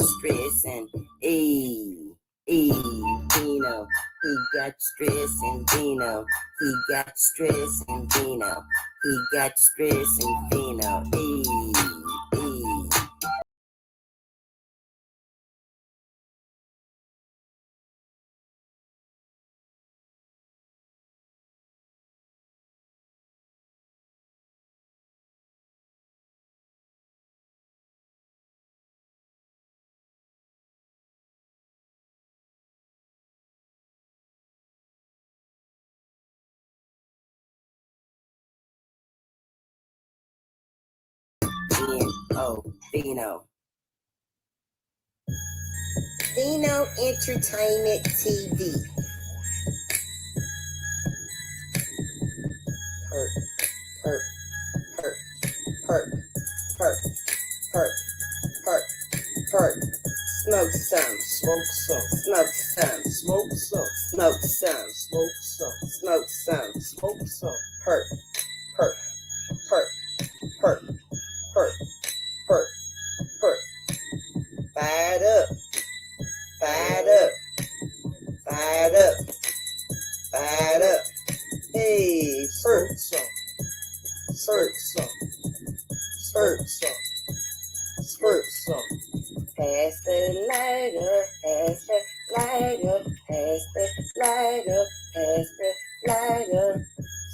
the stress and Dino. He got the stress and Dino. He got the stress and Dino. He got the stress and Dino. Dino. Dino Entertainment TV. Perk. Smoke some. Smoke some. Smoke some. Smoke some. Smoke some. Smoke some. Smoke some. Smoke some. Perk. Fired up. Hey, perk. Smoke some. Pass the lighter.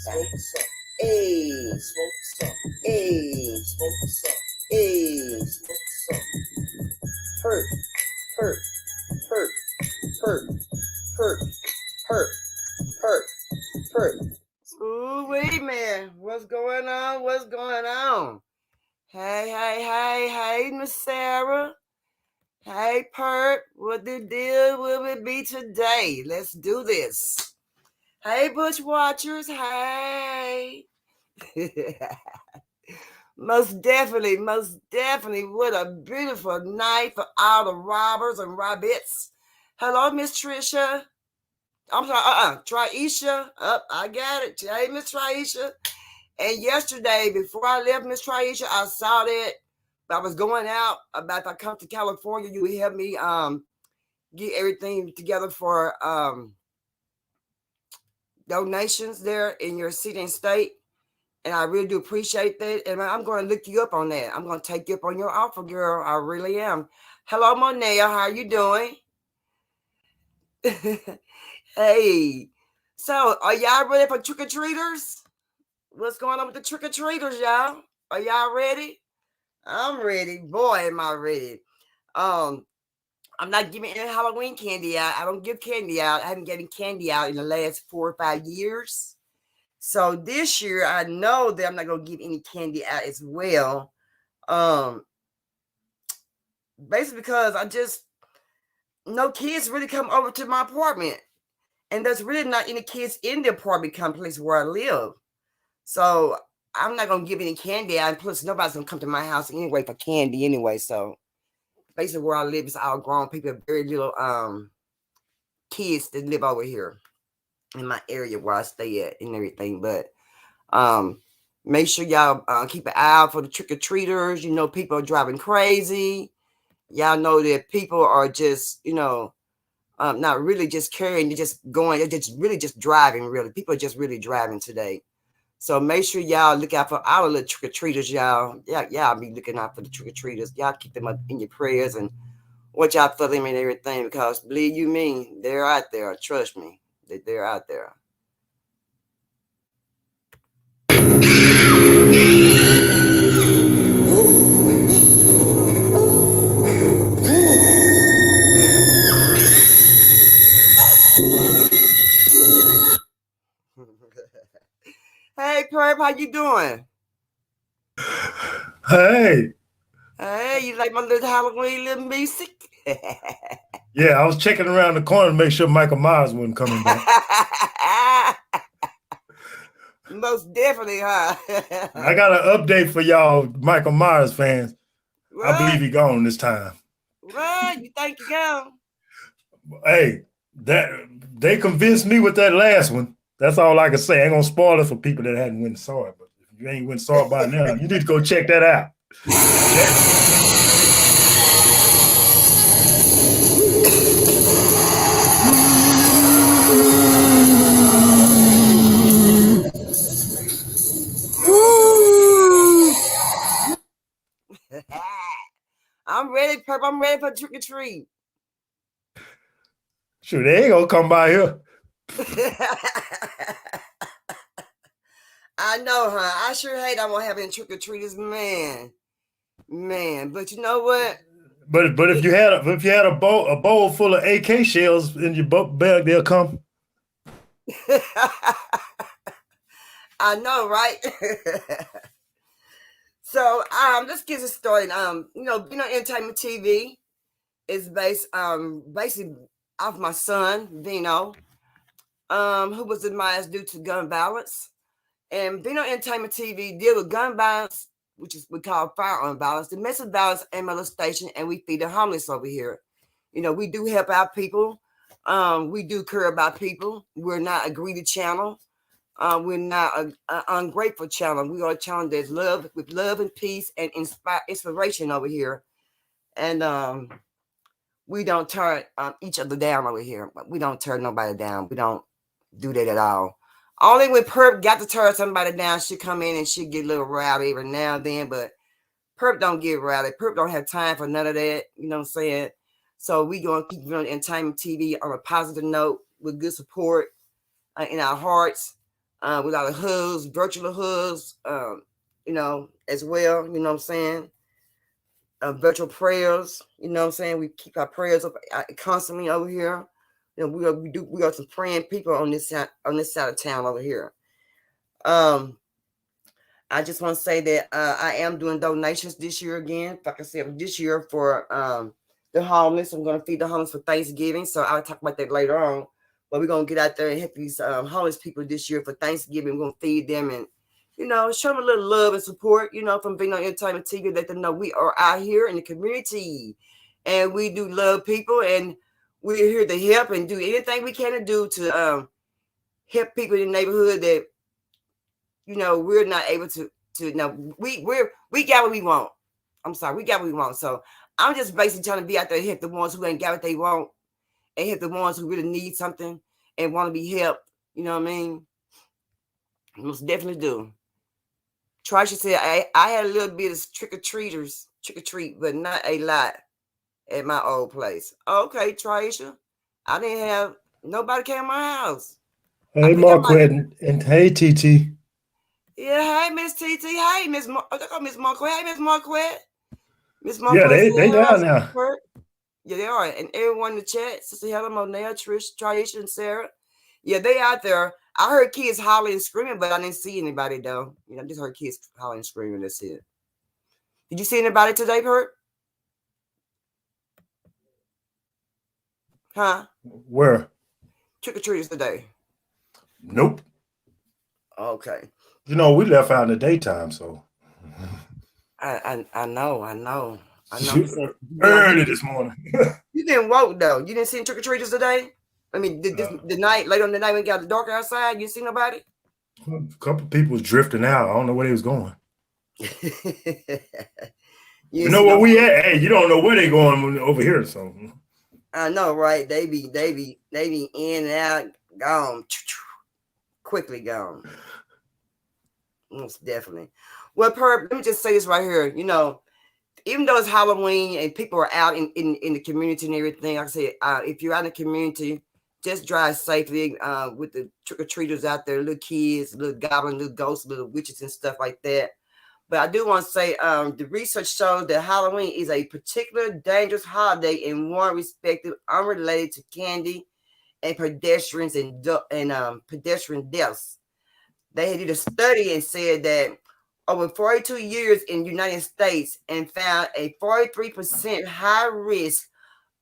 Smoke some. Hey, Smoke some. hey, Smoke some. hey. Smoke some. Perk. Ooh, wait, man. What's going on? Hey, Miss Sarah. Hey, Perk. What the deal will it be today? Let's do this. Hey, Bush Watchers. Hey. Most definitely. What a beautiful night for all the robbers and robbettes. Hello, Miss Trisha. I'm sorry, Traisha. I got it. Hey, Miss Traisha. And yesterday, before I left, Miss Traisha, I saw that I was going out. About if I come to California, you would help me get everything together for donations there in your city and state. And I really do appreciate that. And I'm going to look you up on that. I'm going to take you up on your offer, girl. I really am. Hello, Monea. How you doing? Hey. So, are y'all ready for trick-or-treaters? What's going on with the trick-or-treaters, y'all? Are y'all ready? I'm ready. Boy, am I ready. I'm not giving any Halloween candy out. I don't give candy out. I haven't given candy out in the last 4 or 5 years. So this year, I know that I'm not going to give any candy out as well. Basically because no kids really come over to my apartment. And there's really not any kids in the apartment complex where I live. So I'm not going to give any candy out. And plus, nobody's going to come to my house anyway for candy anyway. So basically where I live is all grown people, very little kids that live over here in my area where I stay at and everything. But make sure y'all keep an eye out for the trick-or-treaters. You know, people are driving crazy. Y'all know that people are just, not really just carrying, they're just going, they're just really just driving, really. People are just really driving today. So make sure y'all look out for our little trick-or-treaters, y'all. Y'all be looking out for the trick-or-treaters. Y'all keep them up in your prayers and watch out for them and everything, because believe you me, they're out there. Trust me, they're out there. Hey, Perp, how you doing? Hey, you like my little Halloween little music? yeah, I was checking around the corner to make sure Michael Myers wasn't coming back. Most definitely, huh? I got an update for y'all Michael Myers fans. What? I believe he gone this time. What? You think he gone? Hey, they convinced me with that last one. That's all I can say. I ain't gonna spoil it for people that hadn't went and saw it, but if you ain't went and saw it by now, you need to go check that out. I'm ready, Perp. I'm ready for trick or treat. Sure, they ain't gonna come by here. I know, huh? I sure hate I won't have any trick or treaters, man. But you know what? But if you had a bowl full of AK shells in your bag, they'll come. I know, right? So let's get it started. Being on Entertainment TV is based basically off my son, Vino, who was demised due to gun violence. And Vino Entertainment TV deal with gun violence, which is we call firearm violence, domestic violence, and molestation, and we feed the homeless over here. We do help out people. We do care about people. We're not a greedy channel. We're not an ungrateful channel. We are a channel that's with love and peace and inspiration over here. And we don't turn each other down over here. We don't turn nobody down. We don't do that at all. Only when Perp got to turn somebody down, she come in and she get a little rowdy every now and then. But Perp don't get rowdy. Perp don't have time for none of that. You know what I'm saying? So we going to keep doing Entertainment TV on a positive note with good support in our hearts. With our hugs, virtual hugs, as well, you know what I'm saying? Virtual prayers, you know what I'm saying? We keep our prayers up constantly over here. We are some praying people on this side of town over here. I just want to say that I am doing donations this year again. Like I said, this year for the homeless. I'm going to feed the homeless for Thanksgiving. So I'll talk about that later on. But we're going to get out there and help these homeless people this year for Thanksgiving. We're going to feed them and, show them a little love and support, from being on Entertainment TV. Let them know we are out here in the community and we do love people and we're here to help and do anything we can to do to help people in the neighborhood that, we're not able to we got what we want. I'm sorry, we got what we want. So I'm just basically trying to be out there and help the ones who ain't got what they want. And help the ones who really need something and want to be helped. You know what I mean? Most definitely do. Trisha said, I had a little bit of trick or treat, but not a lot at my old place. Okay, Trisha. I didn't have nobody came to my house. Hey, Marquette, and hey, TT. Yeah, hey, Miss TT. Hey, Miss Marquette. Hey, Miss Marquette. Miss Marquette. Yeah, they down now. Yeah, they are. And everyone in the chat, Sister Helen, Monell, Trish, Trisha, and Sarah. Yeah, they out there. I heard kids hollering and screaming, but I didn't see anybody, though. I just heard kids hollering and screaming. That's it. Did you see anybody today, Perp? Huh? Where? Trick-or-treaters today. Nope. Okay. We left out in the daytime, so. I know. Early this morning. You didn't woke though. You didn't see trick or treaters today. I mean, the night later on the night when it got dark outside, you didn't see nobody. A couple of people was drifting out. I don't know where they was going. You know where we at? Hey, you don't know where they going over here. So I know, right? They be in and out, gone, quickly gone. Most definitely. Well, Perp, let me just say this right here. Even though it's Halloween and people are out in the community and everything, like I said, if you're out in the community, just drive safely with the trick-or-treaters out there, little kids, little goblins, little ghosts, little witches and stuff like that. But I do want to say the research shows that Halloween is a particular dangerous holiday in one respective unrelated to candy and pedestrians and pedestrian deaths. They did a study and said that over 42 years in the United States and found a 43% high risk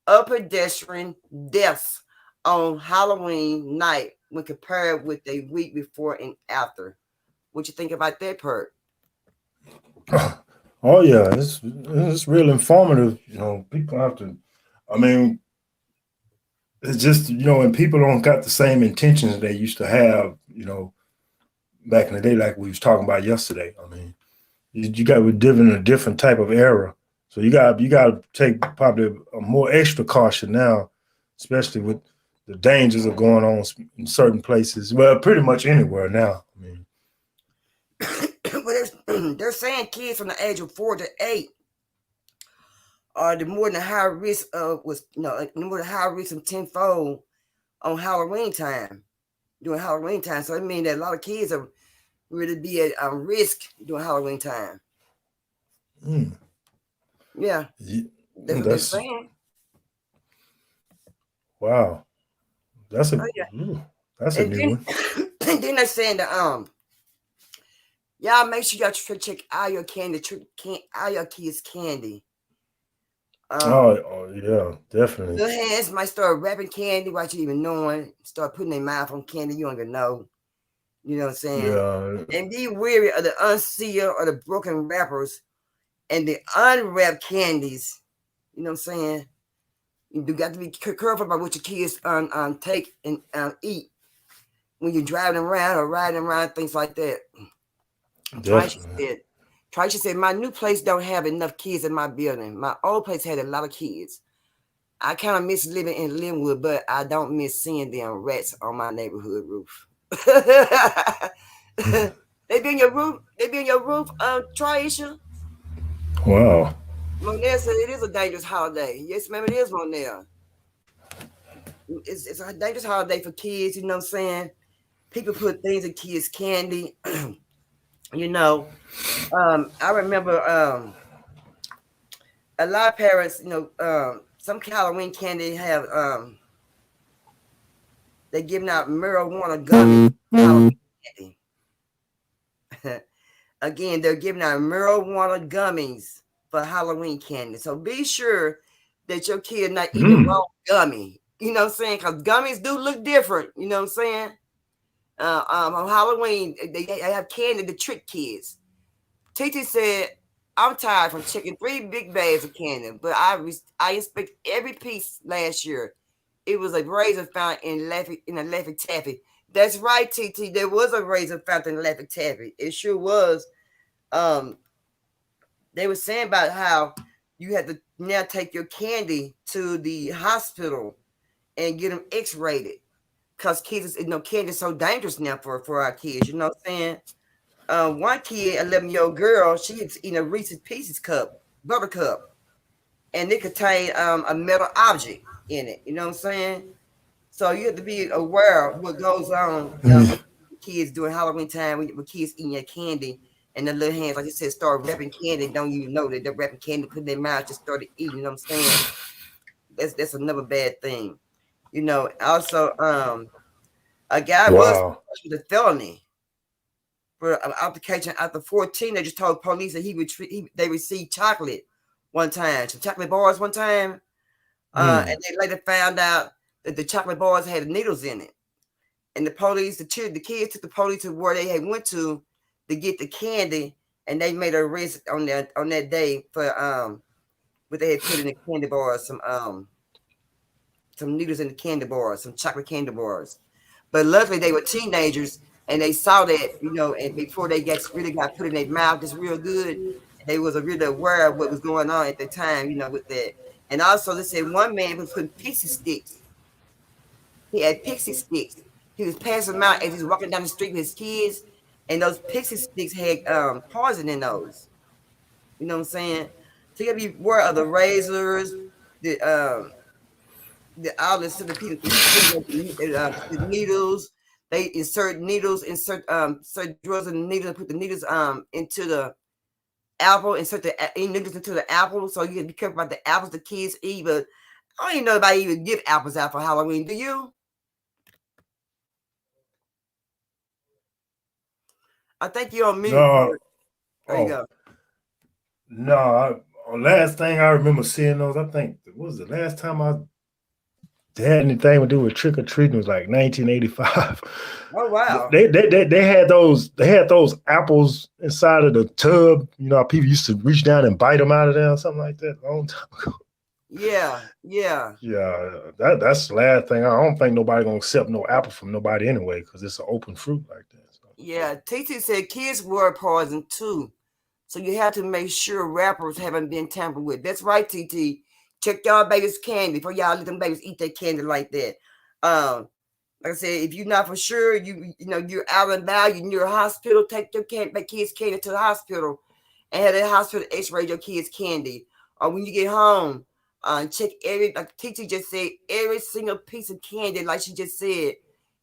of pedestrian deaths on Halloween night when compared with a week before and after. What you think about that, Perk? Oh yeah, it's real informative. People have to. I mean, it's just and people don't got the same intentions they used to have. Back in the day, like we was talking about yesterday. I mean, we're living in a different type of era, so you got to take probably a more extra caution now, especially with the dangers of going on in certain places. Well, pretty much anywhere now. I mean, they're saying kids from the age of 4 to 8 are the more than high risk of the more than high risk of tenfold on Halloween time, during Halloween time. So it means that a lot of kids are really be at risk during Halloween time. Mm. Yeah, that's what they're That's saying. wow. That's Oh a yeah, that's a and new then one. and then they're saying that y'all make sure y'all check all your candy, all your kids' candy. Oh yeah, definitely. Little hands might start wrapping candy without you even knowing. Start putting their mouth on candy you don't even know. You know what I'm saying? Yeah. And be wary of the unsealed or the broken wrappers and the unwrapped candies. You know what I'm saying? You do got to be careful about what your kids take and eat when you're driving around or riding around, things like that. Definitely. Trisha said, my new place don't have enough kids in my building. My old place had a lot of kids. I kind of miss living in Linwood, but I don't miss seeing them rats on my neighborhood roof. They be in your roof. They be in your roof, Trisha. Wow. Monell said it is a dangerous holiday. Yes, ma'am, it is, Monell. It's a dangerous holiday for kids. You know what I'm saying? People put things in kids' candy. You know, I remember a lot of parents. Some Halloween candy have they giving out marijuana gummies. Halloween candy. Again, they're giving out marijuana gummies for Halloween candy. So be sure that your kid not eating the wrong gummy. You know what I'm saying? Because gummies do look different. You know what I'm saying? On Halloween, they have candy to trick kids. Titi said, I'm tired from checking 3 big bags of candy, but I expect every piece last year. It was a razor found in a Laffy Taffy. That's right, TT. There was a razor found in Laffy Taffy. It sure was. They were saying about how you had to now take your candy to the hospital and get them X-rated because kids, candy is so dangerous now for our kids. You know what I'm saying? One kid, 11-year-old girl, she was eating a Reese's Pieces cup, buttercup, and it contained a metal object in it. You know what I'm saying? So you have to be aware of what goes on with kids during Halloween time when kids eating your candy and their little hands, like you said, start wrapping candy. Don't even know that they're wrapping candy, putting their mouth, just started eating. You know what I'm saying? That's another bad thing. Also, a guy was Wow. with a felony for an altercation after 14. They just told police that they received chocolate one time, some chocolate bars one time, and they later found out that the chocolate bars had needles in it. And the kids took the police to where they had went to get the candy, and they made an arrest on that day for what they had put in the candy bars, some needles in the candy bars, some chocolate candy bars. But luckily they were teenagers and they saw that, and before they really got put in their mouth just real good, they was really aware of what was going on at the time, with that. And also they said one man was putting pixie sticks. He had pixie sticks. He was passing them out as he was walking down the street with his kids, and those pixie sticks had poison in those. You know what I'm saying? So you gotta be aware of the razors, the outlets to the people, the needles. They insert drugs in the needles and put the needles into the apple, insert the needles into the apple. So you gotta be careful about the apples the kids eat. But I don't even know if I even give apples out for Halloween. Do you? I think you're on mute. No. There you go. No. Last thing I remember seeing those, I think, what was the last time I had anything to do with trick or treating was like 1985. Oh wow! They had those apples inside of the tub. People used to reach down and bite them out of there or something like that a long time ago. Yeah. Yeah, that's the last thing. I don't think nobody gonna accept no apple from nobody anyway because it's an open fruit like that. So. Yeah, TT said kids were poison too, so you have to make sure wrappers haven't been tampered with. That's right, TT. Check y'all babies' candy before y'all let them babies eat their candy like that. Like I said, if you're not for sure, you're out and about, you're near a hospital, take your kids' candy to the hospital and have the hospital X-ray your kids' candy. or when you get home, check every, like Titi just said, every single piece of candy, like she just said,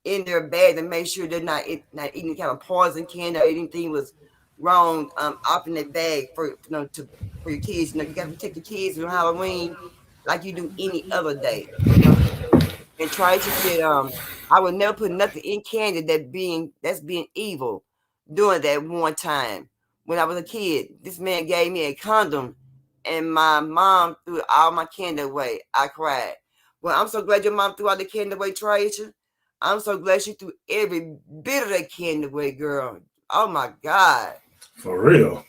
in their bag to make sure they're not eating kind of poison candy or anything was wrong off in that bag for your kids. You got to protect your kids on Halloween like you do any other day. And Tracy said, I would never put nothing in candy that's being evil. Doing that one time when I was a kid, this man gave me a condom, and my mom threw all my candy away. I cried. Well, I'm so glad your mom threw all the candy away, Tracy. I'm so glad she threw every bit of that candy away, girl. Oh my God. For real.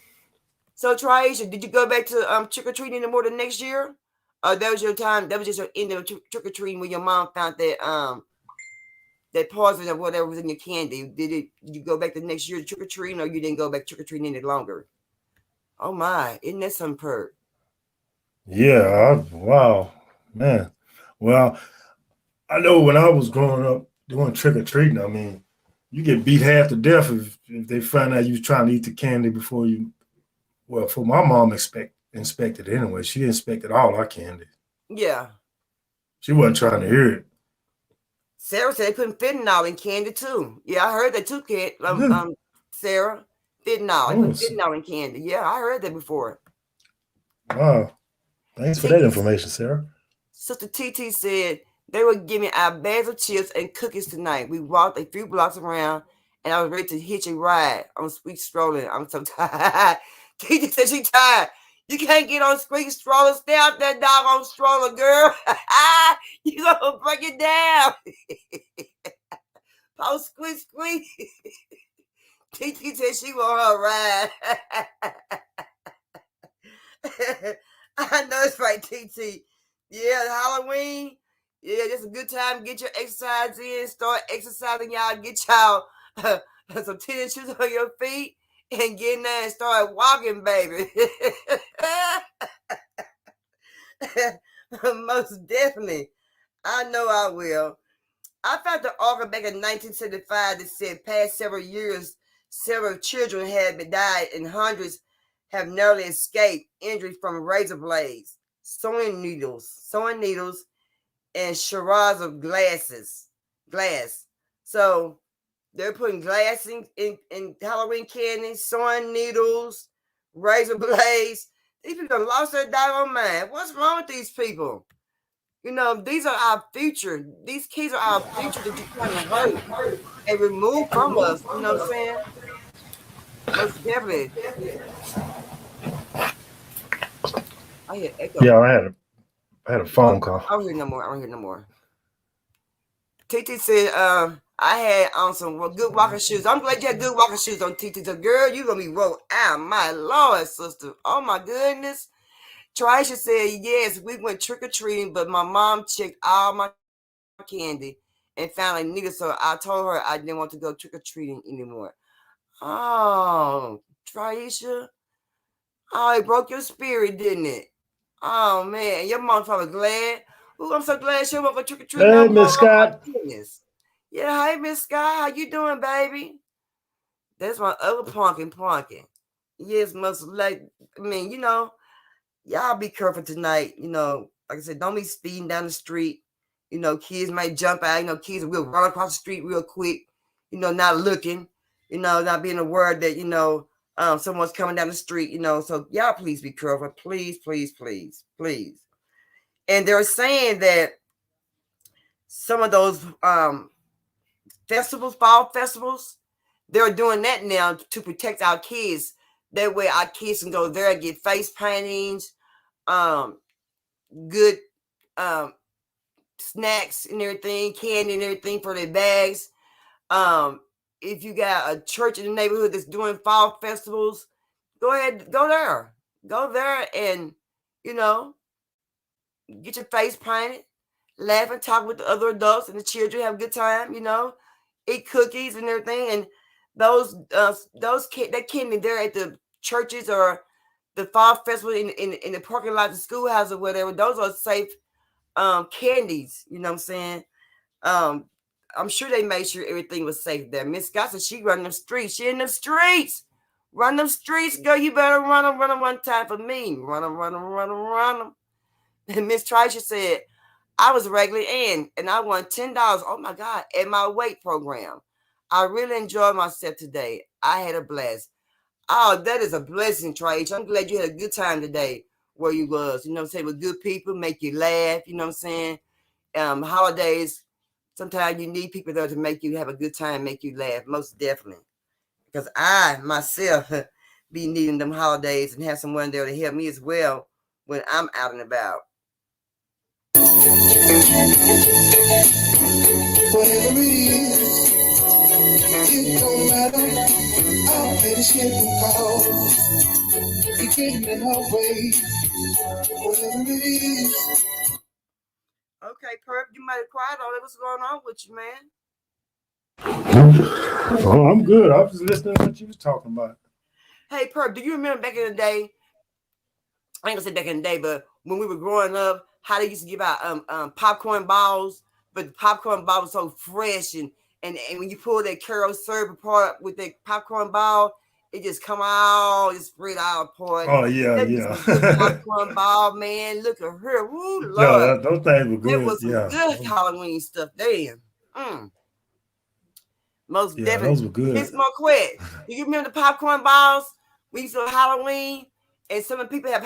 So, Traisha, did you go back to trick or treating anymore the next year? That was your time. That was just your end of trick or treating when your mom found that poison or whatever was in your candy. Did you go back the next year to trick or treating, or you didn't go back trick or treating any longer? Oh my, isn't that some perk? Yeah. Wow, man. Well, I know when I was growing up doing trick or treating, I mean, you get beat half to death if they find out you was trying to eat the candy before you. Well, for my mom inspected anyway. She inspected all our candy. Yeah. She wasn't trying to hear it. Sarah said they put fentanyl in candy too. Yeah, I heard that too, kid. Sarah, fentanyl. They put fentanyl in candy. Yeah, I heard that before. Wow. Thanks for that information, Sarah. Sister TT said they were giving out bags of chips and cookies tonight. We walked a few blocks around, and I was ready to hitch a ride on Squeak Strolling. I'm so tired. TT said she tired. You can't get on Squeak Stroller. Stay out that doggone stroller, girl. You gonna break it down. Oh, squeak, squeak. TT said she want her ride. I know it's right, TT. Yeah, Halloween. Yeah, it's a good time. Get your exercise in. Start exercising, y'all. Get y'all some tennis shoes on your feet and get in there and start walking, baby. Most definitely. I know I will. I found the article back in 1975 that said past several years, several children have been died and hundreds have narrowly escaped injury from razor blades, sewing needles, and shards of glass. So they're putting glass in Halloween candy, sewing needles, razor blades. These people lost their doggone mind. What's wrong with these people? These are our future. These kids are our future that you're trying to hurt and remove from us. You know what I'm saying? Most definitely. I hear echo. Yeah, I had a phone call. I don't hear no more. TT said, I had on some good walking shoes. I'm glad you had good walking shoes on, TT. So, girl, you gonna be rolled out. My Lord, sister. Oh my goodness. Trisha said, yes, we went trick-or-treating, but my mom checked all my candy and found a needle, so I told her I didn't want to go trick-or-treating anymore. Oh, Trisha. Oh, it broke your spirit, didn't it? Oh, man. Your mom's probably glad. Oh, I'm so glad she won't go trick-or-treating. Hey, Miss Scott. Yeah, hey, Miss Scott. How you doing, baby? That's my other pumpkin. Yes, y'all be careful tonight. Like I said, don't be speeding down the street. Kids might jump out. Kids will run across the street real quick. Not looking. Not being aware that someone's coming down the street. So y'all please be careful. Please, please, please, please. And they're saying that some of those fall festivals, they're doing that now to protect our kids. That way our kids can go there and get face paintings, good snacks and everything, candy and everything for their bags. If you got a church in the neighborhood that's doing fall festivals, go ahead, go there and get your face painted, laugh and talk with the other adults and the children, have a good time, eat cookies and everything. And that candy there at the churches or the fall festival in the parking lot of the schoolhouse or whatever, those are safe candies. You know what I'm saying? I'm sure they made sure everything was safe there. Miss Scott said she running the streets. She in the streets Run them streets, girl. You better run them one time for me. Run them. And Miss Trisha said, I was regularly in and I won $10. Oh my God, at my weight program. I really enjoyed myself today. I had a blast. Oh, that is a blessing, Trisha. I'm glad you had a good time today where you was. You know what I'm saying? With good people, make you laugh. You know what I'm saying? Holidays, sometimes you need people there to make you have a good time, make you laugh. Most definitely. Because I myself be needing them holidays and have someone there to help me as well when I'm out and about. Whatever it is, it don't matter. I'll pay the shipping cost. You're getting in our way. Whatever it is. Okay, Perp, you might have quiet on it. What's going on with you, man? Oh, I'm good. I was just listening to what you was talking about. Hey, Perp, do you remember back in the day? I ain't gonna say back in the day, but when we were growing up, how they used to give out popcorn balls, but the popcorn ball was so fresh and when you pull that Carol syrup apart with that popcorn ball, it just come out, just spread out apart. Oh yeah, That was some good yeah. popcorn ball, man. Look at her, woo, Yeah, Lord. those things were That good. was some Yeah, good Halloween stuff. Damn. Most yeah, definitely. those were good. Miss Marquette, do you remember the popcorn balls? We used to do Halloween, and some of the people have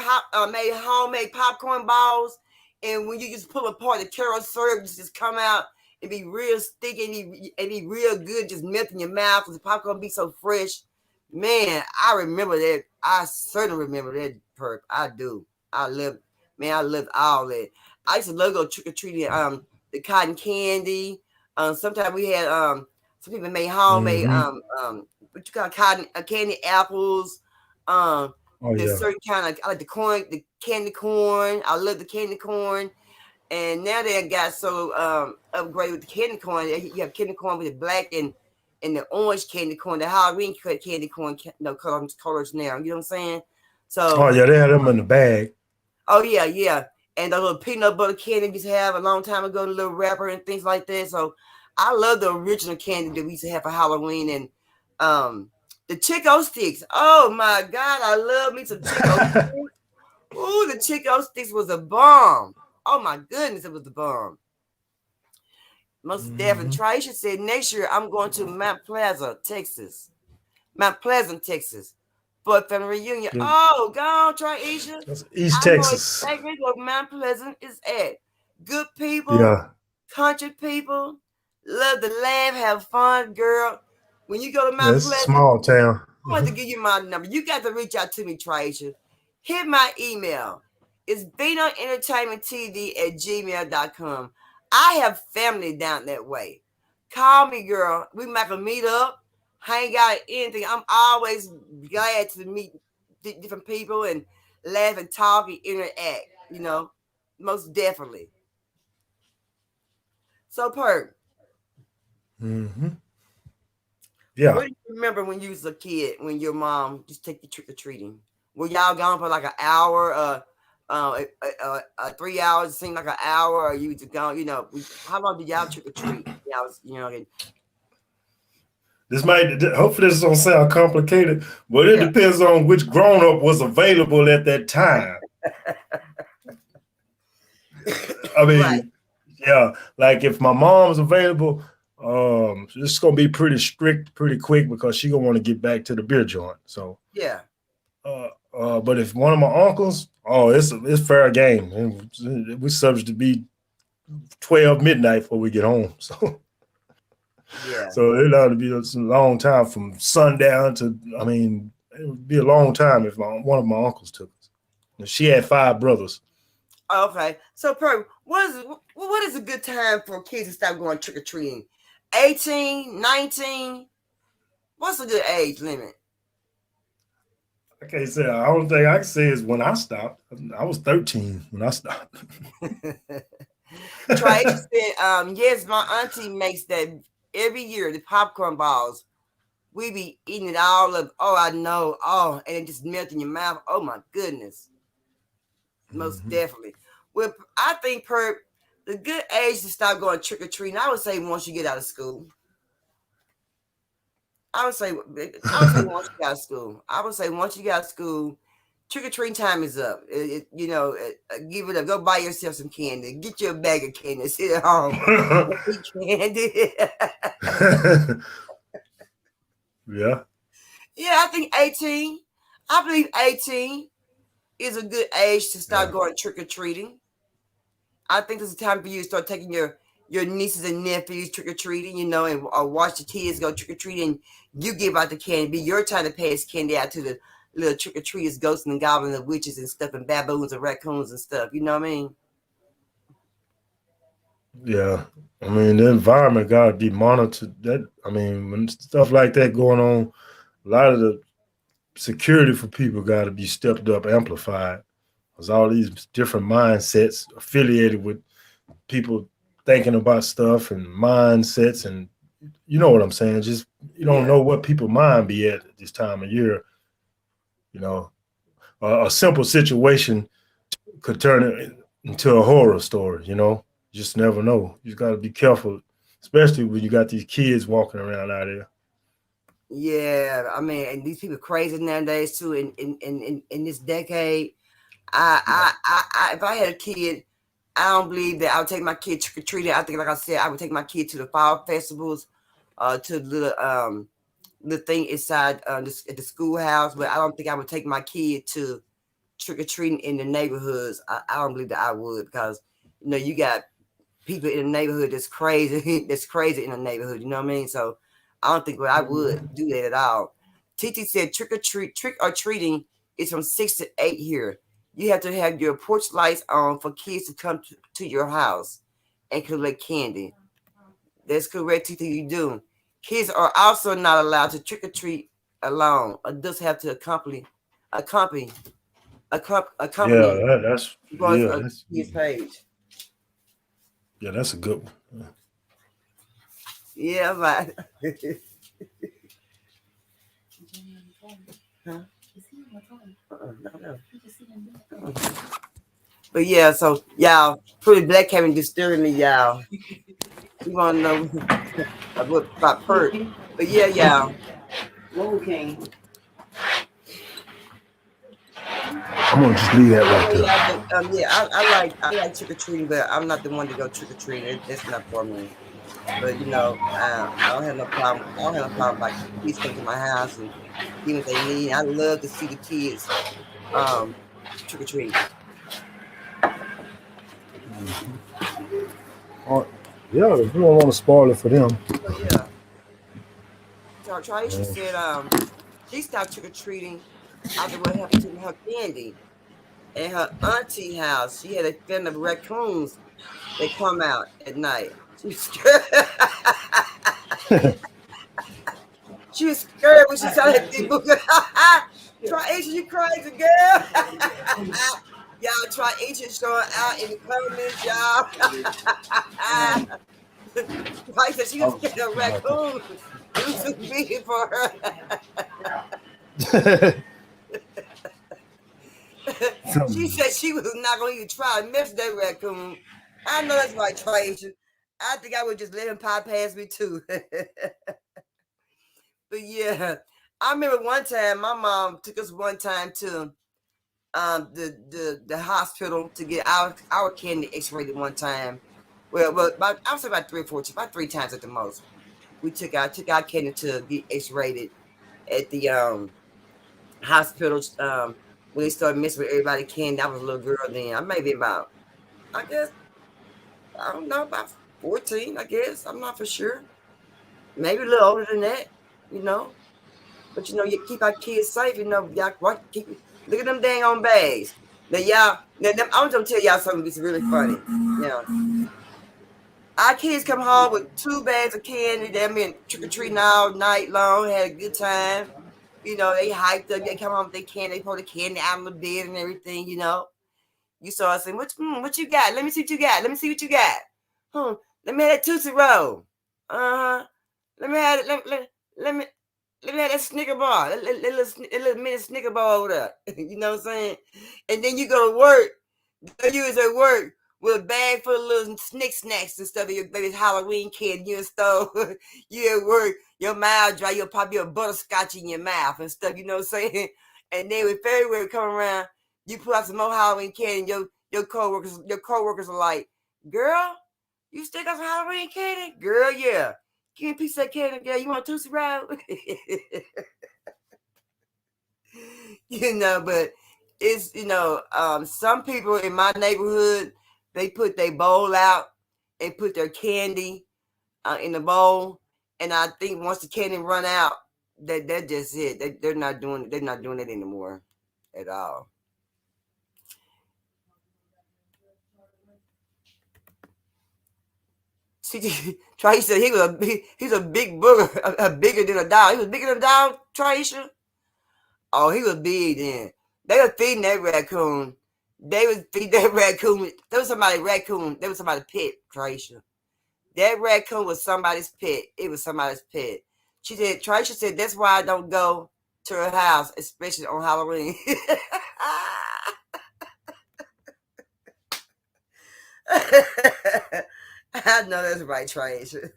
made homemade popcorn balls. And when you just pull apart, the Carol syrup just come out and be real sticky and be real good, just melt in your mouth because the popcorn be so fresh. Man, I remember that. I certainly remember that perk. I do. I love, man, I loved all that. I used to love go trick or treating. The cotton candy. Sometimes we had some people made homemade Hmm. what you call cotton candy apples. Oh There's yeah. certain kind of I like the corn, the candy corn. I love the candy corn. And now they got so upgraded with the candy corn. You have candy corn with the black and the orange candy corn, the Halloween candy corn, no colors now. You know what I'm saying? Oh So, yeah, they had them in the bag. oh yeah, yeah. And the little peanut butter candy we used to have a long time ago, the little wrapper and things like that. So, I love the original candy that we used to have for Halloween and the Chico sticks. Oh my God, I love me some Chico sticks. Ooh, the Chico sticks was a bomb. Oh my goodness, it was a bomb. Most definitely. Hmm. Trisha said next year I'm going to Mount Pleasant, Texas. Mount Pleasant, Texas. For a family reunion. Oh, go on, Trisha. That's East I know Texas. exactly where Mount Pleasant is at. Good people, Yeah, country people, love to laugh, have fun, girl. When you go to yeah, Mount it's a Pleasant, small town. I want to give you my number. You got to reach out to me, Trisha. Hit my email. It's VinoEntertainmentTV@gmail.com. I have family down that way. Call me, girl. We might can meet up, hang out, anything. I'm always glad to meet different people and laugh and talk and interact, you know, most definitely. So, Perk, Hmm. Yeah. what do you remember when you was a kid, when your mom just take you trick-or-treating? Were y'all gone for like an hour, 3 hours, it seemed like an hour, or you just gone, how long did y'all trick-or-treat? Y'all was, This might hopefully this don't sound complicated, but it yeah, depends on which grown up was available at that time. I right, mean, yeah, like if my mom's available, it's gonna be pretty strict, pretty quick because she gonna want to get back to the beer joint. So, yeah. uh, but if one of my uncles, oh, it's fair game, and we subject to be 12 midnight before we get home. So, Yeah. so it ought to be a long time from sundown to. I mean, it would be a long time if one of my uncles took us. And she had 5 brothers. Okay. So, Per, what is a good time for kids to stop going trick or treating? 18, 19? What's a good age limit? I can't say. The only thing I can say is when I stopped. I was 13 when I stopped. Try said, yes, my auntie makes that every year, the popcorn balls. We be eating it all up. Oh, I know. Oh, and it just melt in your mouth. Oh my goodness. Most Mhm. definitely. Well, I think per the good age to start going trick or treating, I would say once you get out of school. I would say once you get out of school. I would say once you get out of school, trick or treating time is up. Give it up. Go buy yourself some candy. Get you a bag of candy. Sit at home. Eat candy. Yeah. Yeah, I think 18. I believe 18 is a good age to start going trick or treating. I think this is time for you to start taking your nieces and nephews trick or treating, and or watch the kids go trick or treating. You give out the candy. Be your time to pass candy out to the little trick or treaters, ghosts and goblins and witches and stuff, and baboons and raccoons and stuff. You know what I mean? Yeah. I mean, the environment got to be monitored. When stuff like that going on, a lot of the security for people got to be stepped up, amplified. There's all these different mindsets affiliated with people thinking about stuff and mindsets, and you know what I'm saying. Just you don't know what people's mind be at this time of year. A simple situation could turn it into a horror story. You just never know. You got to be careful, especially when you got these kids walking around out there. Yeah, I mean, and these people crazy nowadays too. In this decade, I if I had a kid, I don't believe that I would take my kid trick or treating. I think, like I said, I would take my kid to the fall festivals, to the thing inside at the schoolhouse. But I don't think I would take my kid to trick or treating in the neighborhoods. I don't believe that I would, because you got people in the neighborhood that's crazy, that's crazy in the neighborhood. You know what I mean? So I don't think I would do that at all. TT said trick or treating is from 6 to 8 here. You have to have your porch lights on for kids to come to your house and collect candy. That's correct, TT. You do. Kids are also not allowed to trick or treat alone. Adults have to accompany. Yeah, that's his page. Yeah, that's a good one. Yeah, right. Huh? No. But yeah, so y'all, Pretty Black having disturbing me, y'all. You want to know about Pert? But yeah, y'all. Whoa, King. I'm gonna just leave that right there. Yeah, but, I like trick or treating, but I'm not the one to go trick or treating. That's not for me. But I don't have no problem. I don't have no problem like kids come to my house and give what they need. I love to see the kids trick or treat. Yeah, if you don't want to spoil it for them. Oh, yeah. So Traisha said she stopped trick or treating after what happened to her candy. In her auntie house, she had a family of raccoons. They come out at night. She was scared. She was scared when she saw that people. Traisha, you crazy girl. Y'all, Traisha showing out in the comments, y'all. Traisha, she was scared of raccoons. It was too big for her. She said she was not going to even try to miss that raccoon. I know that's right, Tracy. I think I would just let him pop past me too. But yeah, I remember one time my mom took us one time to the hospital to get our candy X-rated one time. Well, I would say about 3 times at the most. We took our candy to get X-rated at the hospital. When they started messing with everybody candy, I was a little girl then. I may be about, I guess, I don't know, about 14, I guess. I'm not for sure. Maybe a little older than that, But, you keep our kids safe, y'all look at them dang on bags. Now, I'm going to tell y'all something that's really funny. Our kids come home with 2 bags of candy. They've been trick-or-treating all night long, had a good time. They hyped up. They come home with their candy. They pull the candy out of the bed and everything, You saw us saying, what you got? Let me see what you got. Let me see what you got. Let me have that Tootsie Roll. Let me have let me have that Snicker bar. That little mini Snicker bar over there. You know what I'm saying? And then you go to work. You is at work with a bag full of little snick snacks and stuff. Your baby's Halloween kid, you in store, you at work, your mouth dry, you'll pop your butterscotch in your mouth and stuff, you know what I'm saying? And then when February come around, you pull out some more Halloween candy, and your coworkers are like, girl, you still got some Halloween candy? Girl, yeah. Give me a piece of that candy, girl. You want a Tootsie Roll? You know, but it's, you know, some people in my neighborhood, they put their bowl out and put their candy in the bowl. And I think once the candy run out, that's just it. They're not doing it anymore at all. See, Traisha said he's a big booger, bigger than a dog. He was bigger than a dog, Traisha. Oh, he was big then. They were feeding that raccoon. They was feeding that raccoon. There was somebody's raccoon. There was somebody's pet, Traisha. That raccoon was somebody's pet. It was somebody's pet. She said, Traisha said, that's why I don't go to her house, especially on Halloween. I know that's right, Traisha.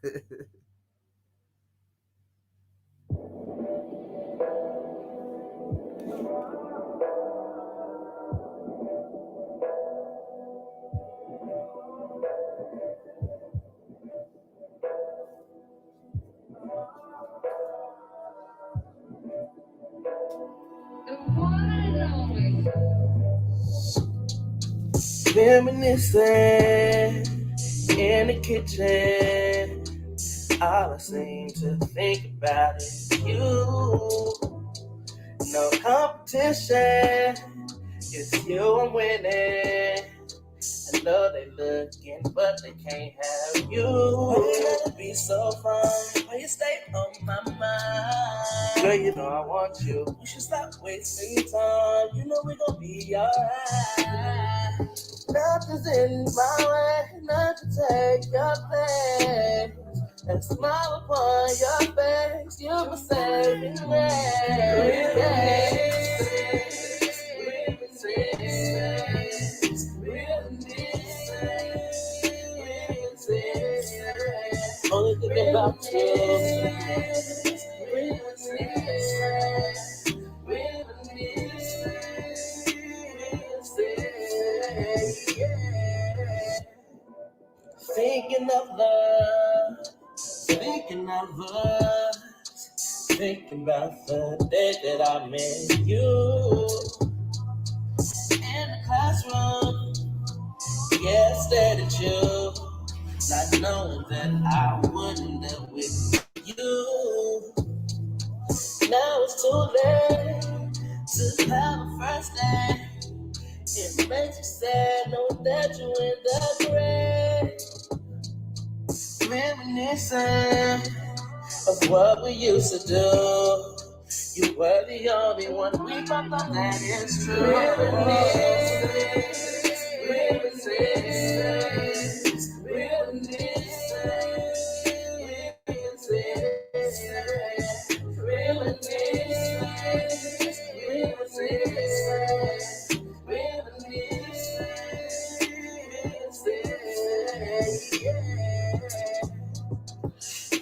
Reminiscing in the kitchen, all I seem to think about is you. No competition, it's you I'm winning. I know they looking, but they can't have you. Why you gotta be so fun? Why you stay on my mind? Girl, you know I want you. You should stop wasting time. You know we gon' be alright. Nothing's in my way, not to take your place. And smile upon your face, you're my saving grace. Only thinking about you. Thinking of love, thinking of us, thinking about the day that I met you in the classroom. Yeah, I stared at you, not knowing that I wouldn't live with you. Now it's too late to have a first day. It makes you sad, know that you in the grave. Reminiscing of what we used to do. You were the only one we both know that is true.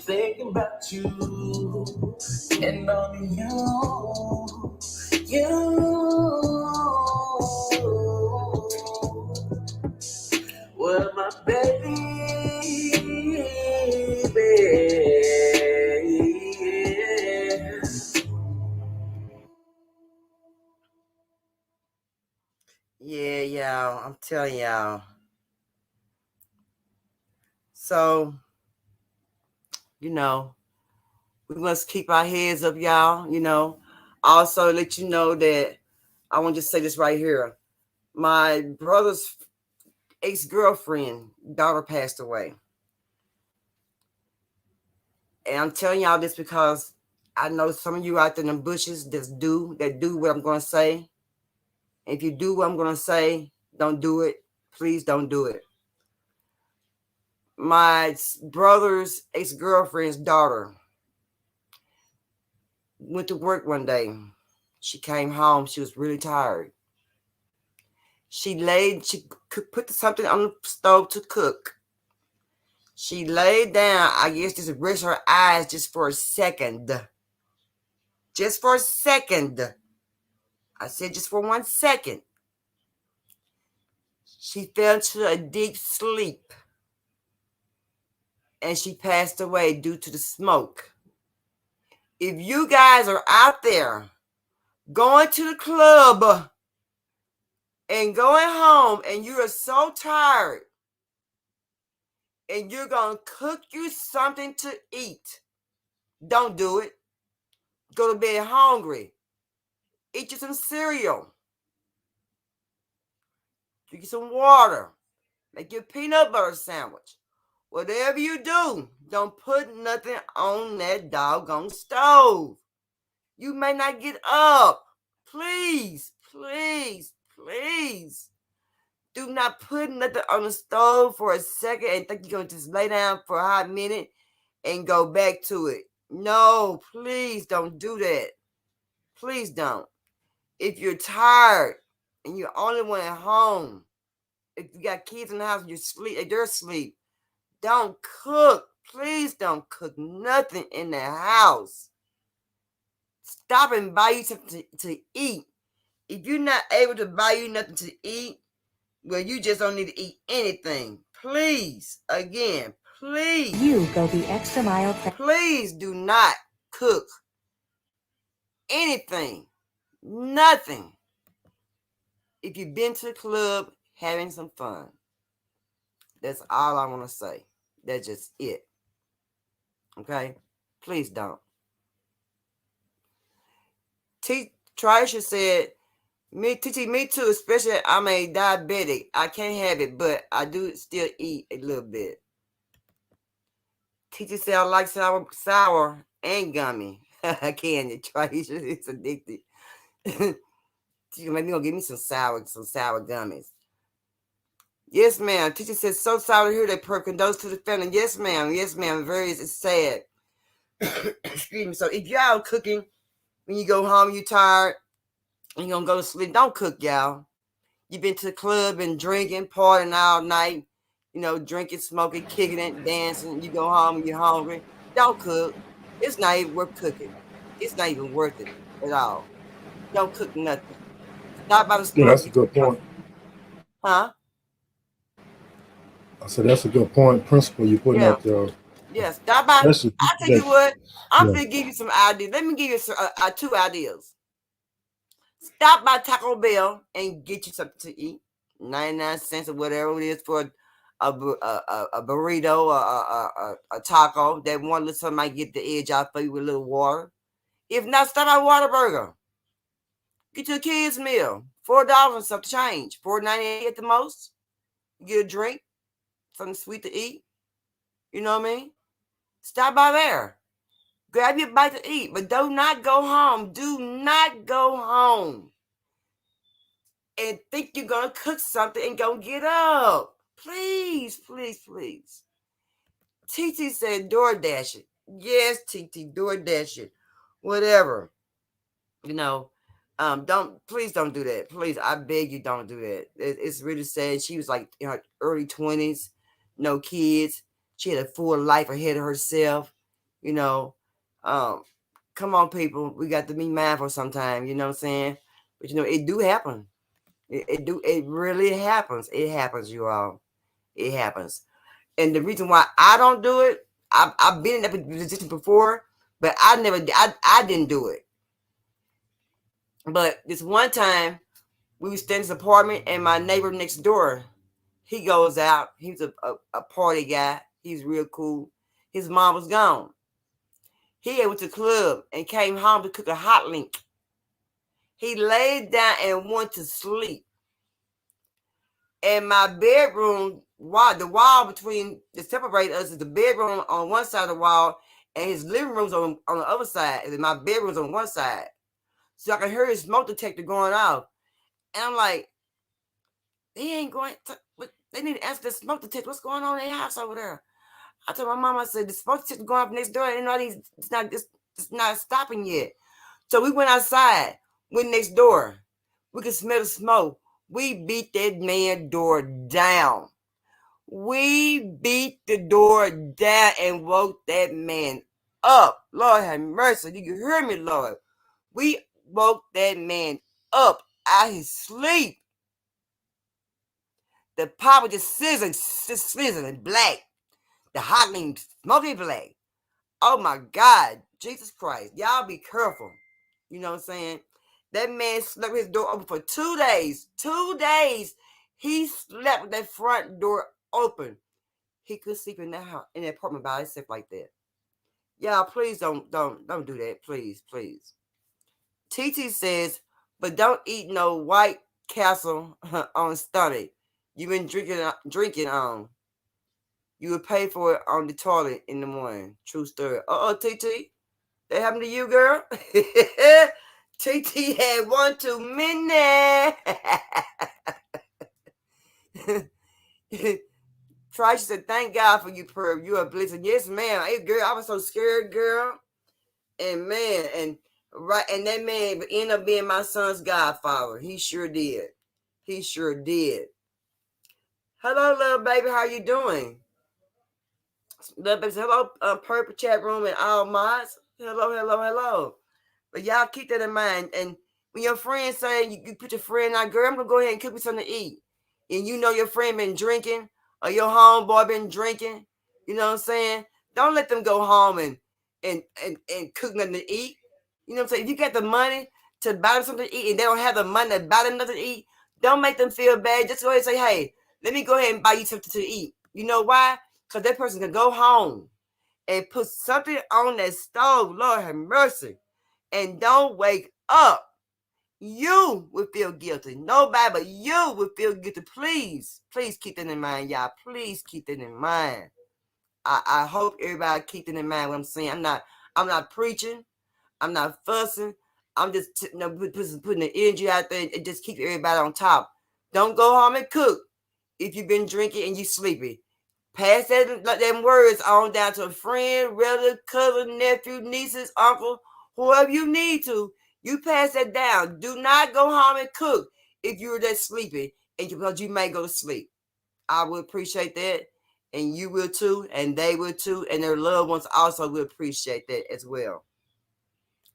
Thinking about you and only you. Well, my baby. Yeah, y'all. I'm telling y'all. So, you know, we must keep our heads up, y'all. You know, also let you know that I want to just say this right here. My brother's ex-girlfriend daughter passed away. And I'm telling y'all this because I know some of you out there in the bushes that do what I'm going to say. And if you do what I'm going to say, don't do it. Please don't do it. My brother's ex-girlfriend's daughter went to work one day. She came home. She was really tired. She put something on the stove to cook. She laid down, I guess, just rest her eyes just for a second. Just for a second. I said just for 1 second. She fell into a deep sleep. And she passed away due to the smoke. If you guys are out there going to the club and going home and you are so tired and you're going to cook you something to eat, don't do it. Go to bed hungry. Eat you some cereal. Drink you some water. Make you a peanut butter sandwich. Whatever you do, don't put nothing on that doggone stove. You may not get up. Please, please, please. Do not put nothing on the stove for a second and think you're going to just lay down for a hot minute and go back to it. No, please don't do that. Please don't. If you're tired and you're only one at home, if you got kids in the house and they're asleep, don't cook. Please don't cook nothing in the house. Stop and buy you something to eat. If you're not able to buy you nothing to eat, well, you just don't need to eat anything. Please, again, please. You go the extra mile. Please do not cook anything. Nothing. If you've been to the club having some fun. That's all I want to say. That's just it. Okay? Please don't. Trisha said, me too, especially I'm a diabetic. I can't have it, but I do still eat a little bit. Titi said I like sour and gummy. I can't. Trisha, it's addicted. Maybe gonna give me some sour gummies. Yes, ma'am. Teacher says, so sorry to hear that, per condones to the family. Yes, ma'am. Yes, ma'am. It's sad. Excuse me. So if y'all cooking when you go home, you tired, and you're gonna go to sleep, don't cook, y'all. You've been to the club and drinking, partying all night, drinking, smoking, kicking it, dancing. You go home and you're hungry. Don't cook. It's not even worth cooking. It's not even worth it at all. Don't cook nothing. Stop by the store. Yeah, that's a good point. Huh? I said that's a good point. Principle you putting out there. Yes, stop by. I'll tell you what. I'm gonna give you some ideas. Let me give you 2 ideas. Stop by Taco Bell and get you something to eat. 99 cents or whatever it is for a burrito or a taco. That one little something might get the edge out for you with a little water. If not, stop by Whataburger. Get your kids' meal. $4 and some change. $4.98 at the most. Get a drink. Something sweet to eat. You know what I mean? Stop by there. Grab your bite to eat. But do not go home. Do not go home and think you're going to cook something and go get up. Please, please, please. TT said DoorDash it. Yes, TT, DoorDash it. Whatever. Please don't do that. Please, I beg you, don't do that. It's really sad. She was like in her early 20s, no kids. She had a full life ahead of herself. Come on, people. We got to be mindful sometimes, you know what I'm saying? But it do happen. It really happens. It happens, you all. It happens. And the reason why I don't do it, I've been in that position before, but I didn't do it. But this one time, we were staying in this apartment, and my neighbor next door, he goes out. He's a party guy. He's real cool. His mom was gone. He went to the club and came home to cook a hot link. He laid down and went to sleep. And my bedroom, the wall between that separate us is the bedroom on one side of the wall, and his living room's on the other side, and my bedroom's on one side. So I can hear his smoke detector going off. And I'm like, they need to answer the smoke detector. What's going on in their house over there? I told my mom, I said, the smoke detector going off next door. It's not stopping yet. So we went outside, went next door. We could smell the smoke. We beat that man door down. We beat the door down and woke that man up. Lord have mercy. You can hear me, Lord. We woke that man up out of his sleep. The pot was just sizzling black. The hot lane smoky black. Oh my God. Jesus Christ. Y'all be careful. You know what I'm saying? That man slept his door open for 2 days. 2 days. He slept with that front door open. He could sleep in that house, in that apartment by himself like that. Y'all, please don't do that. Please, please. TT says, but don't eat no White Castle on stomach. You been drinking on. You would pay for it on the toilet in the morning. True story. TT, that happened to you, girl? TT had one too many. Try, she said, thank God for you, Perv. You are blitzing. Yes, ma'am. Hey, girl, I was so scared, girl. And man, and that man ended up being my son's godfather. He sure did. He sure did. Hello, little baby. How you doing? Little baby, hello, Purple chat room and all mods. Hello. But y'all keep that in mind. And when your friend say you put your friend out, girl, I'm gonna go ahead and cook me something to eat. And you know your friend been drinking or your homeboy been drinking. You know what I'm saying? Don't let them go home and cook nothing to eat. You know what I'm saying? If you got the money to buy them something to eat and they don't have the money to buy them nothing to eat, don't make them feel bad. Just go ahead and say, hey, let me go ahead and buy you something to eat. You know why? Because that person can go home and put something on that stove, Lord have mercy, and don't wake up. You would feel guilty. Nobody but you would feel guilty. Please keep that in mind, y'all. Please keep that in mind. I hope everybody keep that in mind what I'm saying. I'm not preaching. I'm not fussing. I'm just putting the energy out there and just keep everybody on top. Don't go home and cook if you've been drinking and you sleepy. Pass them words on down to a friend, relative, cousin, nephew, nieces, uncle, whoever you need to. You pass that down. Do not go home and cook if you're that sleepy and because you may go to sleep. I would appreciate that. And you will too. And they will too. And their loved ones also will appreciate that as well.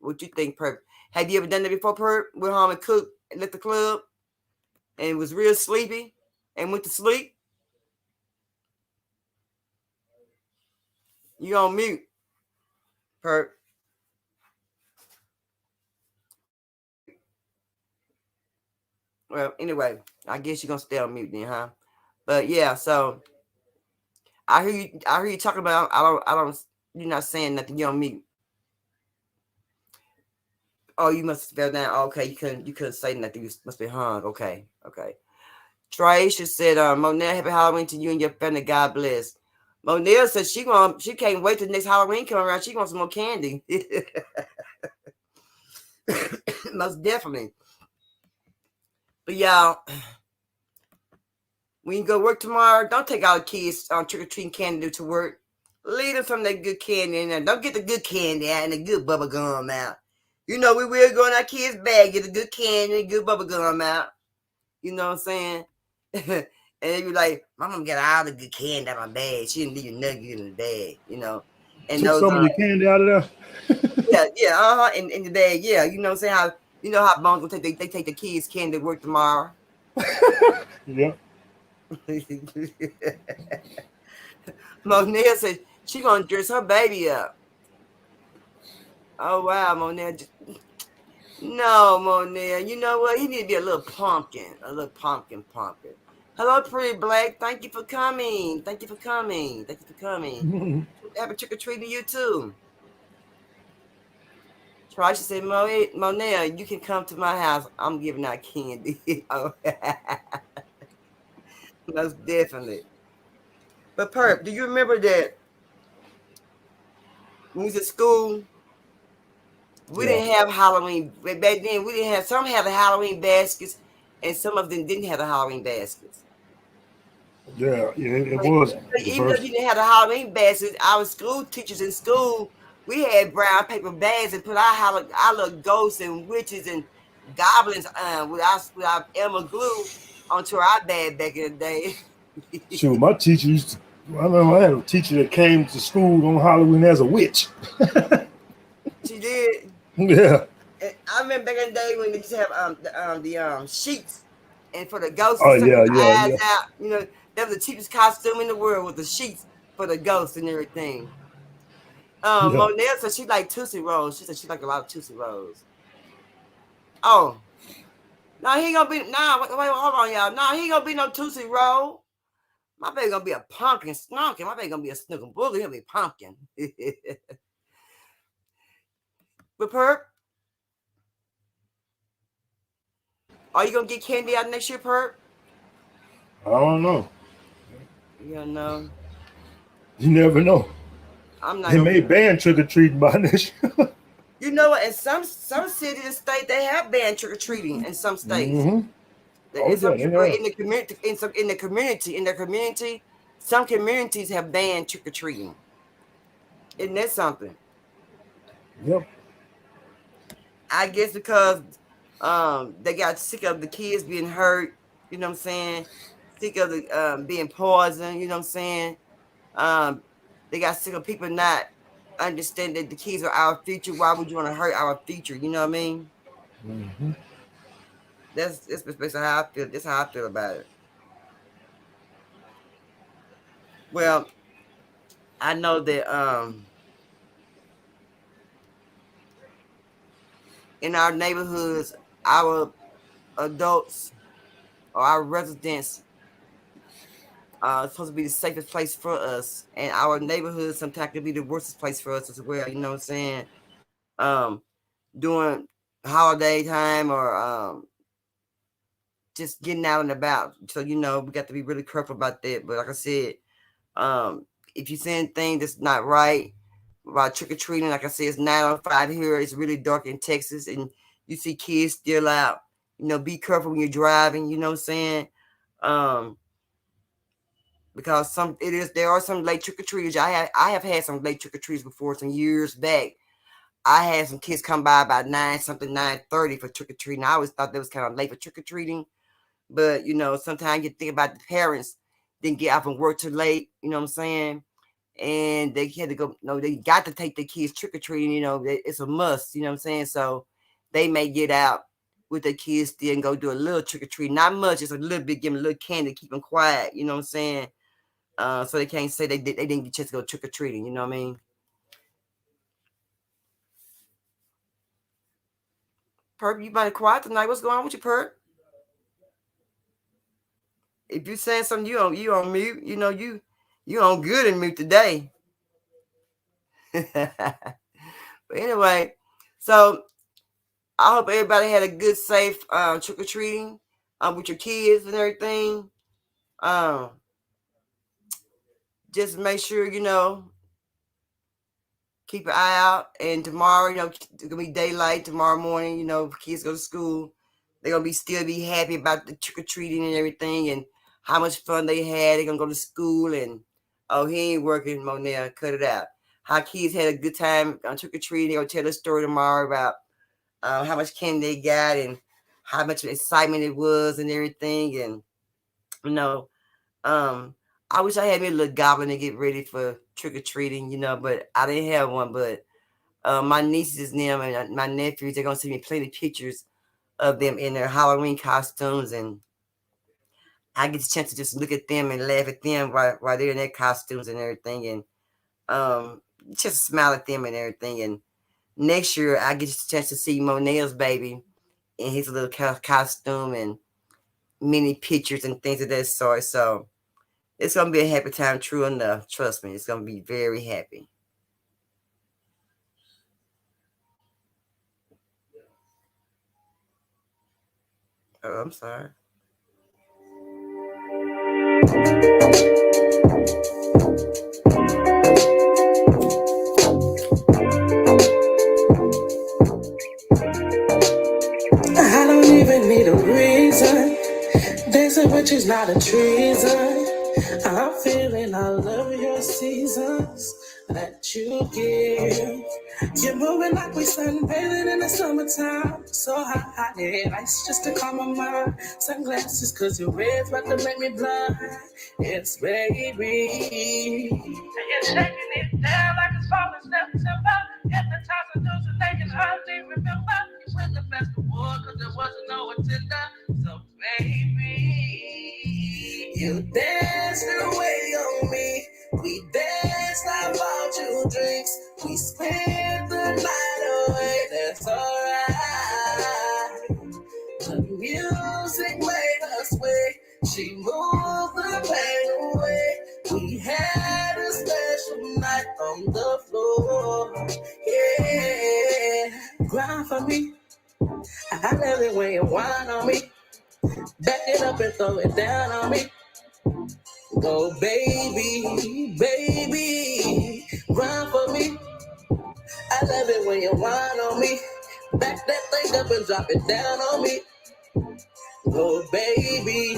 What you think, Perp? Have you ever done that before, Perp? Went home and cooked and left the club and was real sleepy and went to sleep? You on mute, Perp. Well, anyway, I guess you're gonna stay on mute then, huh? But yeah, so I hear you talking about. I don't. You're not saying nothing. You're on mute. Oh, you must have fell down. Okay, you couldn't say nothing. You must be hung. Okay. Traisha said, Monel, happy Halloween to you and your family. God bless. Monel said she can't wait till next Halloween come around. She wants some more candy. Most definitely. But y'all, when you go work tomorrow, don't take all the kids trick-or-treating candy to work. Leave them some of that good candy in there. Don't get the good candy out and the good bubble gum out. You know, we will go in our kids' bag, get the good candy and good bubble gum out. You know what I'm saying? And they be like, my mom got all the good candy out of my bag. She didn't leave a nugget in the bag, you know. And took some of your candy out of there? Yeah, in the bag, yeah. You know what I'm saying? How moms will they take the kids' candy to work tomorrow. Yeah. Monel said she gonna dress her baby up. Oh wow, Monel. No, Monel. You know what? He need to be a little pumpkin. Hello, Pretty Black. Thank you for coming. Happy trick or treat to you too. Try to say, Monel, you can come to my house. I'm giving out candy. Most definitely. But Perp, do you remember that when we was at school, we didn't have Halloween back then? We didn't have, some had the Halloween baskets, and some of them didn't have the Halloween baskets. Yeah, it was. Even though you didn't have the Halloween baskets, our school teachers in school, we had brown paper bags and put our little ghosts and witches and goblins without Elmer glue onto our bed back in the day. Shoot, my teacher used to. I remember I had a teacher that came to school on Halloween as a witch. She did. Yeah. And I remember back in the day when they used to have the sheets, and for the ghosts Oh to suck yeah, their yeah, eyes yeah. out. You know, that was the cheapest costume in the world with the sheets for the ghosts and everything. Yeah. Monell said she like Tootsie Rolls. She said she like a lot of Tootsie Rolls. Oh, no, he ain't gonna be. Nah, wait, hold on, y'all. Nah, he ain't gonna be no Tootsie Roll. My baby gonna be a pumpkin snonkin. My baby gonna be a snookin' booger. He'll be pumpkin. But Perp, are you gonna get candy out next year, Perp? I don't know. You don't know. You never know. I'm not. They may ban trick or treating by next year. You know what? In some cities and states, they have banned trick or treating. In some states, Mm-hmm. in some yeah, in the community, in their community, some communities have banned trick or treating. Isn't that something? Yep. I guess because they got sick of the kids being hurt. You know what I'm saying? Sick of the being poisoned. You know what I'm saying? They got sick of people not understand that the kids are our future. Why would you want to hurt our future? You know what I mean? Mm-hmm. That's basically how I feel. That's how I feel about it. Well, I know that in our neighborhoods, our adults or our residents supposed to be the safest place for us, and our neighborhood sometimes can be the worst place for us as well. You know what I'm saying? During holiday time or just getting out and about. So we got to be really careful about that. But like I said, if you see anything that's not right about trick or treating, like I said, it's 9:05 here. It's really dark in Texas, and you see kids still out. Be careful when you're driving. You know what I'm saying? Because there are some late trick or treaters. I have had some late trick or treaters before, some years back. I had some kids come by about 9:30 for trick or treating. I always thought that was kind of late for trick or treating, but sometimes you think about the parents didn't get out from work too late. You know what I'm saying? And they had to go. No, they got to take their kids trick or treating. It's a must. You know what I'm saying? So they may get out with their kids still and go do a little trick or treat. Not much, just a little bit, give them a little candy, keep them quiet. You know what I'm saying? So they can't say they didn't get a chance to go trick or treating. You know what I mean? Perp, you might quiet tonight. What's going on with you, Perp? If you saying something, you on mute. You on good and mute today. But anyway, so I hope everybody had a good, safe trick or treating with your kids and everything. Just make sure keep an eye out. And tomorrow, it's gonna be daylight tomorrow morning. Kids go to school, they're gonna still be happy about the trick or treating and everything, and how much fun they had. They're gonna go to school, and he ain't working, Monell. Cut it out. How kids had a good time on trick or treating. They're gonna tell a story tomorrow about how much candy they got and how much excitement it was and everything. And I wish I had me a little goblin to get ready for trick or treating, but I didn't have one. But my nieces and them and my nephews, they're gonna send me plenty of pictures of them in their Halloween costumes, and I get the chance to just look at them and laugh at them while they're in their costumes and everything, and just smile at them and everything. And next year, I get a chance to see Monell's baby in his little costume and many pictures and things of that sort. So it's going to be a happy time, true enough. Trust me, it's going to be very happy. Oh, I'm sorry. I don't even need a reason. Dancing with you's not a treason. I'm feeling all of your seasons. that you give. You're moving like we sunbathing in the summertime. So hot, yeah, ice just to calm my mind. Sunglasses, cause your red's about to make me blind. It's baby. And you're shaking it down like it's falling September. Hypnotizing those and they can hardly remember. You win the best award cause there wasn't no attender. So baby, you danced away on me. We danced, I bought you drinks. We spent the night away, that's alright. The music made us sway. She moved the pain away. We had a special night on the floor. Yeah, grind for me. I love it when you whine on me. Back it up and throw it down on me. Go baby, baby, run for me. I love it when you whine on me. Back that thing up and drop it down on me. Go baby,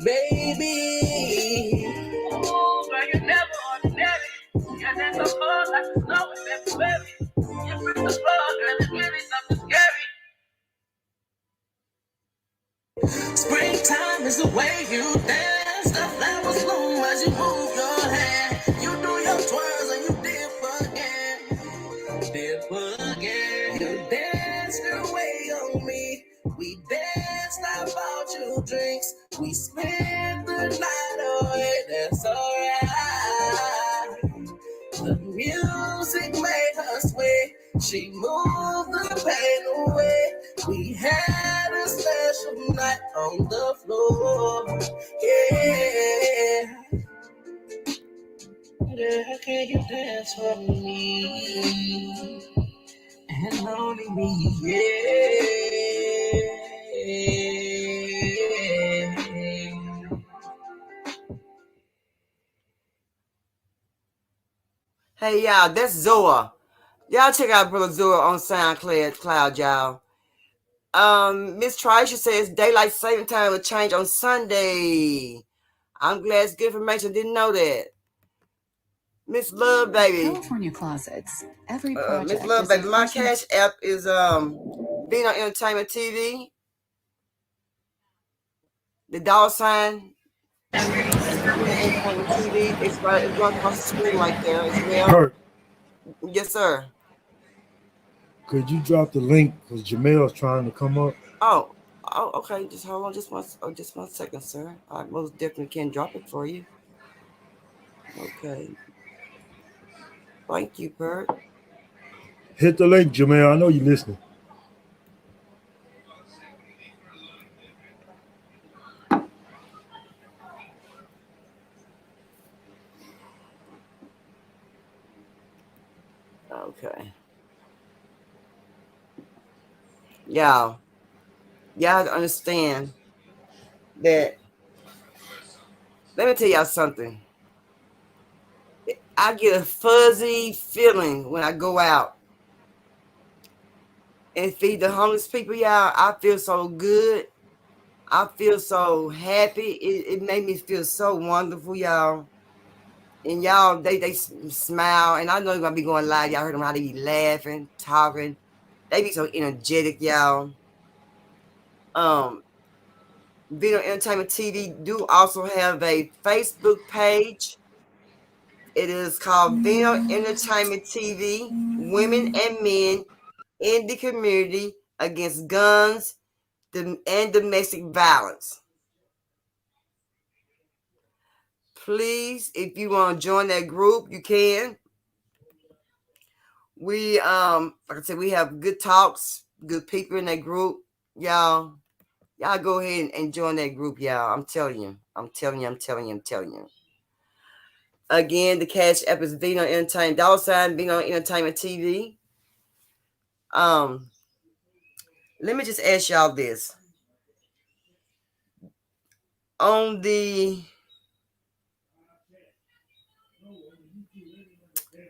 baby. Ooh, girl, you're never ordinary. Yeah, that's so fun like the snow in February. You bring the floor, girl, it's really something scary. Springtime is the way you dance. The flowers bloom as you move your hand. You do your twirls and you dip again. Dip again. You danced away on me. We danced, I bought you drinks. We spent the night away, that's alright. The music made her sway. She moved the pain away. We had a special night on the floor. Yeah. Yeah, can you dance for me? And only me, yeah. Hey, y'all, that's Zoa. Y'all check out Brother Zoa on SoundCloud, y'all. Miss Trisha says daylight saving time will change on Sunday. I'm glad it's good information. Didn't know that. Miss Love Baby. California Closets. Every project. Miss Love Baby. My cash app is Being on Entertainment TV. The dollar sign. Entertainment TV. It's right across the screen right there as well. Kurt, Yes, sir. could you drop the link because Jamel's trying to come up? Oh, okay. Just hold on, just one second, sir. I most definitely can drop it for you. Okay. Thank you, Kurt. Hit the link, Jamel. I know you're listening. Okay. Y'all understand that. Let me tell y'all something. I get a fuzzy feeling when I go out and feed the homeless people, y'all. I feel so good. I feel so happy. It made me feel so wonderful, y'all. And y'all, they smile. And I know they're going to be going live. Y'all heard them how they be laughing, talking. They be so energetic, y'all. Video Entertainment TV do also have a Facebook page. It is called Video Entertainment TV, Women and Men in the Community Against Guns and Domestic Violence. Please, if you want to join that group, you can. We, like I said, we have good talks, good people in that group. Y'all go ahead and join that group, y'all. I'm telling you. Again, the cash app is Vino Entertainment, $ Vino Entertainment TV. Let me just ask y'all this. On the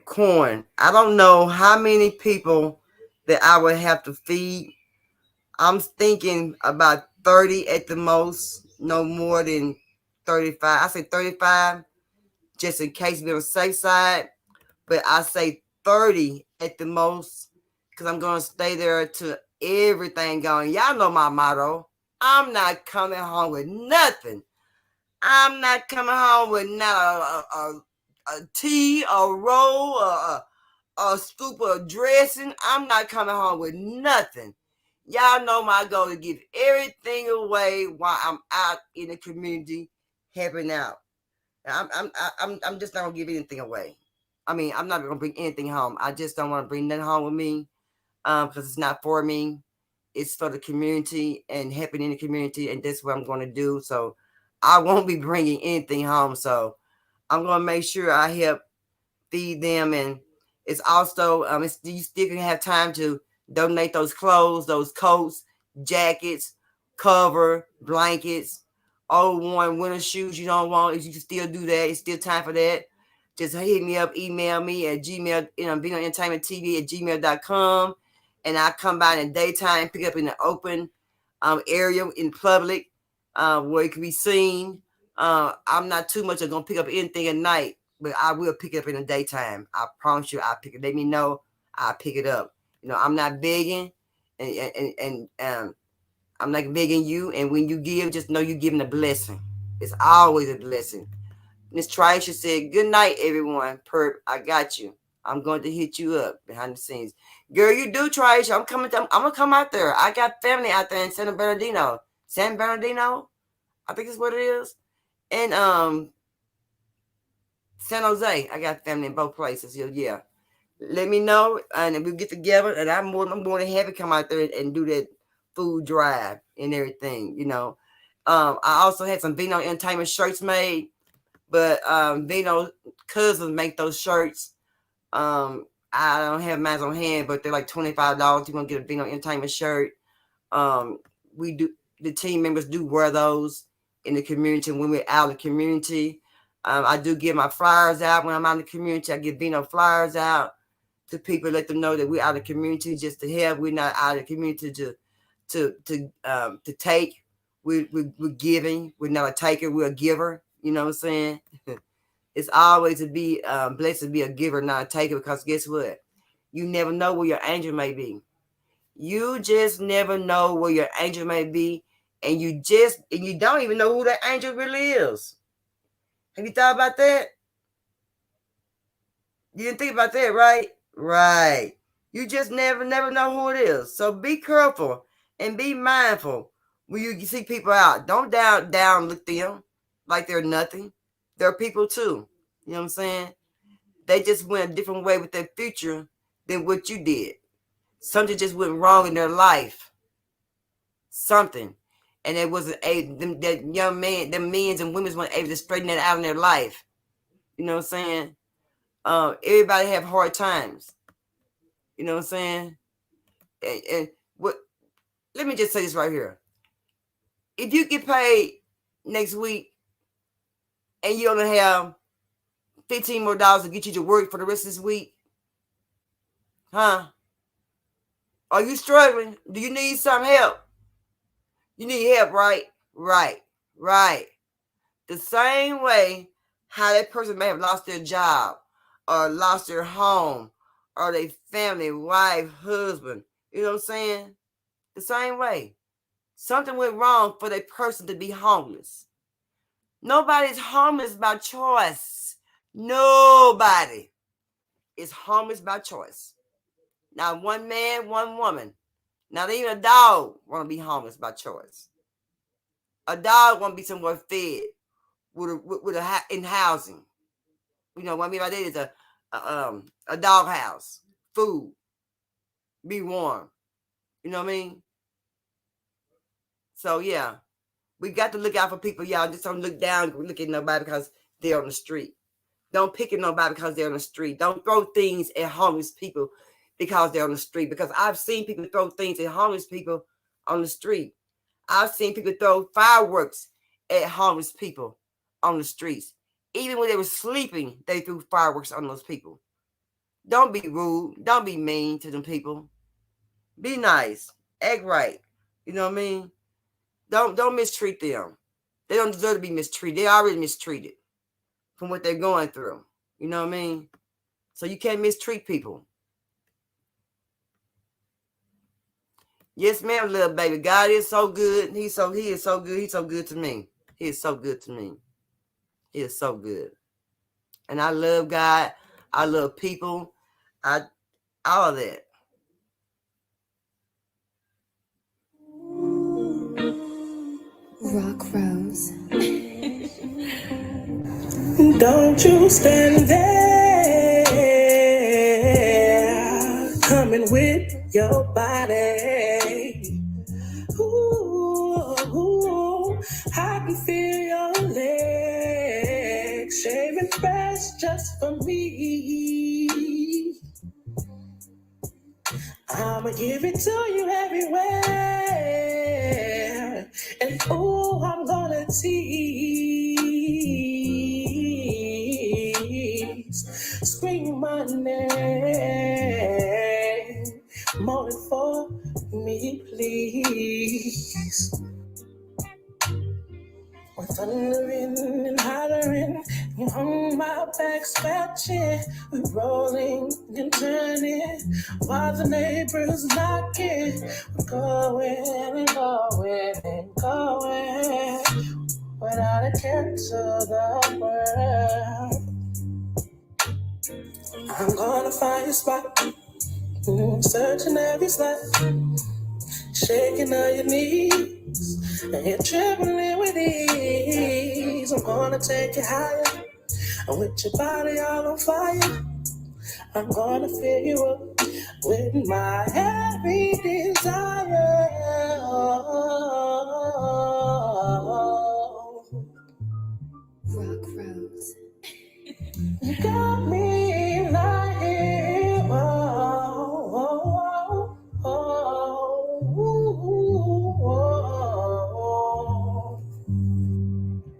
corn, I don't know how many people that I would have to feed. I'm thinking about 30 at the most, no more than 35. I say 35, just in case we're on the safe side. but I say 30 at the most because I'm going to stay there till everything going. Y'all know my motto. I'm not coming home with nothing. I'm not coming home with not a tea, a roll, a scoop of dressing. I'm not coming home with nothing. Y'all know my goal to give everything away while I'm out in the community helping out. I'm just not gonna give anything away. I mean, I'm not gonna bring anything home. I just don't want to bring nothing home with me, because it's not for me. It's for the community and helping in the community, and that's what I'm going to do. So I won't be bringing anything home. So I'm going to make sure I help feed them, and it's also you still can have time to donate those clothes, those coats, jackets, cover, blankets, old worn winter shoes you don't want. If you can still do that, it's still time for that. Just hit me up, email me at gmail, VinoEntertainmentTV@gmail.com, and I come by in the daytime, pick up in the open area in public where it can be seen. I'm not too much of gonna pick up anything at night, but I will pick it up in the daytime. I promise you, I'll pick it. Let me know, I'll pick it up. I'm not begging, and I'm not begging you. And when you give, just know you're giving a blessing. It's always a blessing. Miss Trisha said, "Good night, everyone. Perp, I got you. I'm going to hit you up behind the scenes." Girl, you do, Trisha. I'm gonna come out there. I got family out there in San Bernardino. I think is what it is. And San Jose. I got family in both places. Yeah. Let me know, and we'll get together. And I'm more than happy to come out there and do that food drive and everything. I also had some Vino Entertainment shirts made, but Vino cousins make those shirts. I don't have mine on hand, but they're like $25. You're gonna get a Vino Entertainment shirt. We do, the team members do wear those in the community when we're out in the community. I do give my flyers out when I'm out in the community. I give Vino flyers out to people, let them know that we're out of the community just to help. We're not out of the community to take. We're giving. We're not a taker. We're a giver. You know what I'm saying? It's always to be blessed to be a giver, not a taker, because guess what? You never know where your angel may be. You just never know where your angel may be, and you don't even know who that angel really is. Have you thought about that? You didn't think about that, right? Right. You just never know who it is. So be careful and be mindful when you see people out. Don't down look them like they're nothing. They're people too. You know what I'm saying? They just went a different way with their future than what you did. Something just went wrong in their life. Something. And it wasn't that young man, them men and women weren't able to straighten that out in their life. You know what I'm saying? Everybody have hard times. You know what I'm saying? And what? Let me just say this right here. If you get paid next week and you only have $15 more to get you to work for the rest of this week, huh? Are you struggling? Do you need some help? You need help, right? Right. The same way how that person may have lost their job or lost their home or their family, wife, husband. You know what I'm saying? The same way. Something went wrong for that person to be homeless. Nobody's homeless by choice. Nobody is homeless by choice. Not one man, one woman. Not even a dog want to be homeless by choice. A dog want to be somewhere fed in housing. You know what I mean by that is a dog house, food, be warm. You know what I mean? So yeah, we got to look out for people, y'all. Just don't look down, look at nobody because they're on the street. Don't pick at nobody because they're on the street. Don't throw things at homeless people because they're on the street. Because I've seen people throw things at homeless people on the street. I've seen people throw fireworks at homeless people on the streets. Even when they were sleeping, they threw fireworks on those people. Don't be rude. Don't be mean to them people. Be nice. Act right. You know what I mean? Don't mistreat them. They don't deserve to be mistreated. They're already mistreated from what they're going through. You know what I mean? So you can't mistreat people. Yes, ma'am, little baby. God is so good. He is so good. He's so good to me. He is so good to me. He is so good. And I love God. I love people. All of that. Rock Rose. Don't you stand there, coming with your body. Ooh, I can feel your legs shaving fresh just for me. I'ma give it to you everywhere, and oh, I'm gonna tease, scream my name, moan for me, please. We're thundering and hollering, you're on my back scratching, we're rolling and turning, while the neighbors knocking, we're going and going and going, without a care to the world. I'm gonna find your spot, searching every slot, shaking all your knees, and you're trembling with ease. I'm gonna take you higher, and with your body all on fire, I'm gonna fill you up with my every desire. Rock Rose. You got me lying.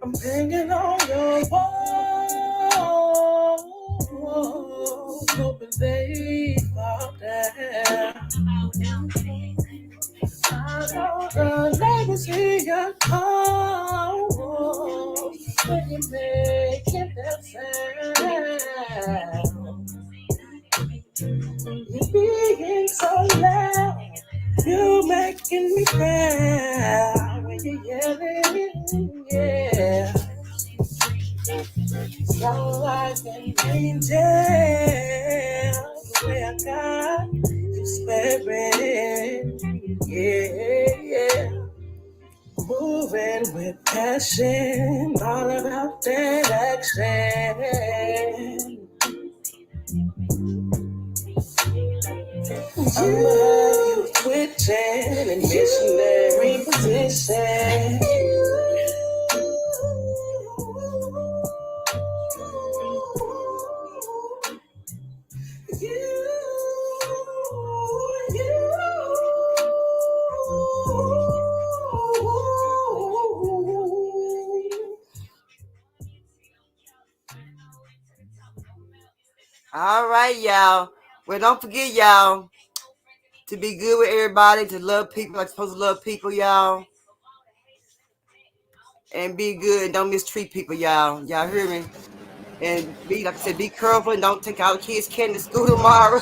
I'm hanging on your wall, hoping they fall down. I know the neighbors hear your call when you making that sound. You're being so loud, you're making me proud when you're yelling, yeah. Sound like an angel, the way I got you sparing, yeah. Moving with passion, all about that action. I'ma have you twitching in missionary position. All right, y'all. Well, don't forget, y'all, to be good with everybody, to love people like you're supposed to love people, y'all. And be good. Don't mistreat people, y'all. Y'all hear me? And be, like I said, be careful and don't take all the kids' candy to school tomorrow.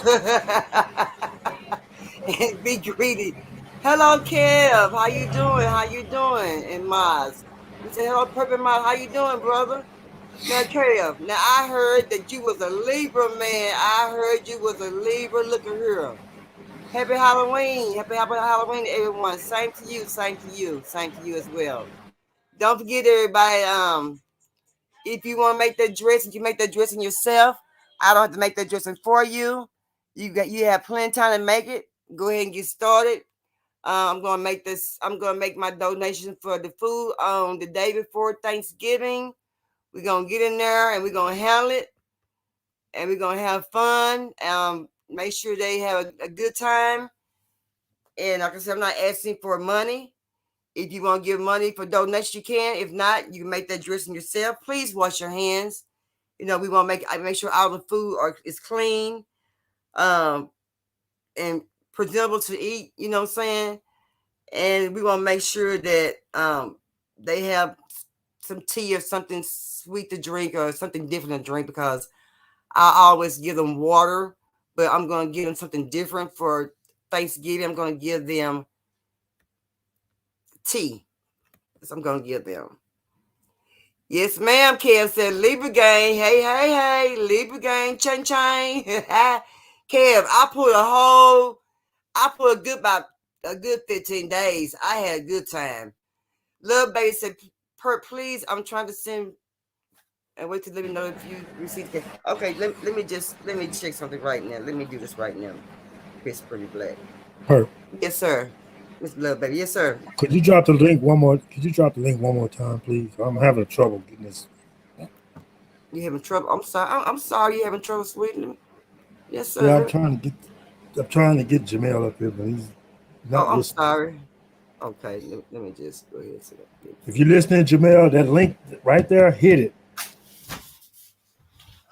And be greedy. Hello, Kev. How you doing? How you doing? And Maz. We said, hello, Purple Maz. How you doing, brother? Now, Kev, now I heard that you was a Libra, man. I heard you was a Libra. Look at here. Happy Halloween. Happy Halloween to everyone. Same to you. Same to you. Same to you as well. Don't forget, everybody, if you want to make that dressing, you make that dressing yourself. I don't have to make that dressing for you. You have plenty of time to make it. Go ahead and get started. I'm gonna make my donation for the food on the day before Thanksgiving. We're gonna get in there and we're gonna handle it, and we're gonna have fun. Make sure they have a good time. And like I said, I'm not asking for money. If you want to give money for donation, you can. If not, you can make that dressing yourself. Please wash your hands. We want to make sure all the food is clean, and presentable to eat. You know what I'm saying? And we want to make sure that they have some tea or something sweet to drink or something different to drink, because I always give them water, but I'm going to give them something different for Thanksgiving. I'm going to give them tea. That's what I'm going to give them. Yes, ma'am. Kev said, Libra gang. Hey, hey, hey. Libra gang. Chain, chain. Kev, I put a good 15 days. I had a good time. Love baby said, please, I'm trying to send and wait to let me know if you received it. Okay, let me check something right now. Let me do this right now. It's pretty black. Perp. Yes, sir. Miss Love baby. Yes, sir. Could you drop the link one more? Could you drop the link one more time, please? I'm having trouble getting this. You having trouble? I'm sorry. I'm sorry you having trouble, sweetie. Yes, sir. Yeah, I'm trying to get Jamel up here, but he's not I'm listening. sorry. Okay, let me just go ahead and say that. If you're listening, Jamel, that link right there, hit it.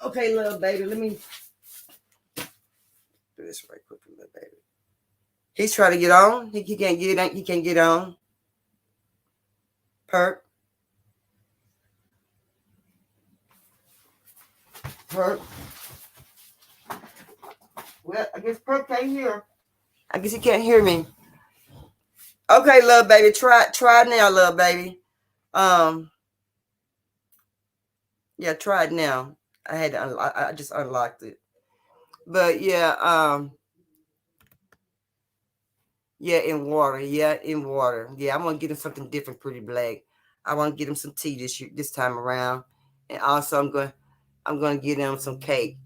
Okay, little baby, let me do this right quick, little baby. He's trying to get on. He can't get on. He can't get on. Perp. Well, I guess Perp can't hear. I guess he can't hear me. Okay, little baby, try now, little baby. Yeah, try it now. I had to I just unlocked it. But yeah, yeah, in water. Yeah, in water. Yeah, I'm gonna get him something different, pretty black. I want to get him some tea this time around, and also I'm gonna get him some cake.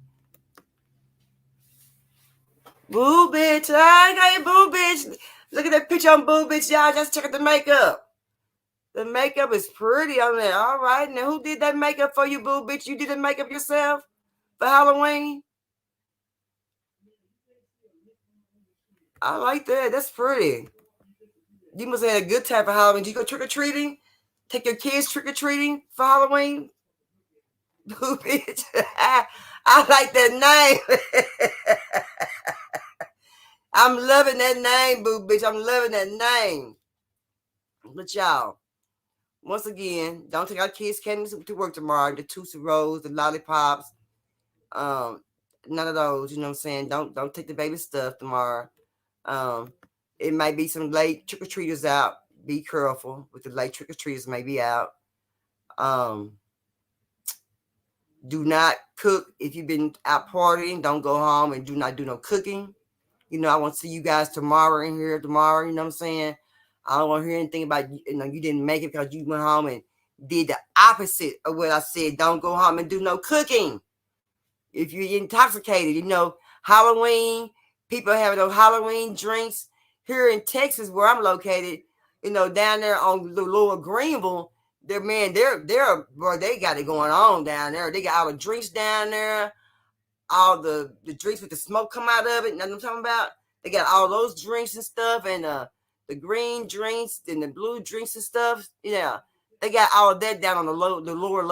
Boo bitch, I got you, boo bitch. Look at that picture on boo bitch, y'all. Just check out the makeup. The makeup is pretty on there. All right, now who did that makeup for you, boo bitch? You did the makeup yourself for Halloween? I like that. That's pretty. You must have had a good time for Halloween. Did you go trick-or-treating? Take your kids trick-or-treating for Halloween? Boo bitch. I like that name. I'm loving that name, boo bitch. I'm loving that name. But y'all, once again, don't take our kids' candy to work tomorrow. The Tootsie Rolls, the lollipops, none of those. You know what I'm saying? Don't take the baby stuff tomorrow. It might be some late trick-or-treaters out. Be careful with the late trick-or-treaters may be out. Do not cook if you've been out partying. Don't go home and do not do no cooking. You know, I want to see you guys tomorrow in here tomorrow. You know what I'm saying? I don't want to hear anything about, you didn't make it because you went home and did the opposite of what I said. Don't go home and do no cooking. If you're intoxicated, Halloween, people having those Halloween drinks here in Texas where I'm located, down there on the lower Greenville, they got it going on down there. They got all the drinks down there. All the drinks with the smoke come out of it. You know what I'm talking about? They got all those drinks and stuff, and the green drinks and the blue drinks and stuff. Yeah, they got all of that down on the lower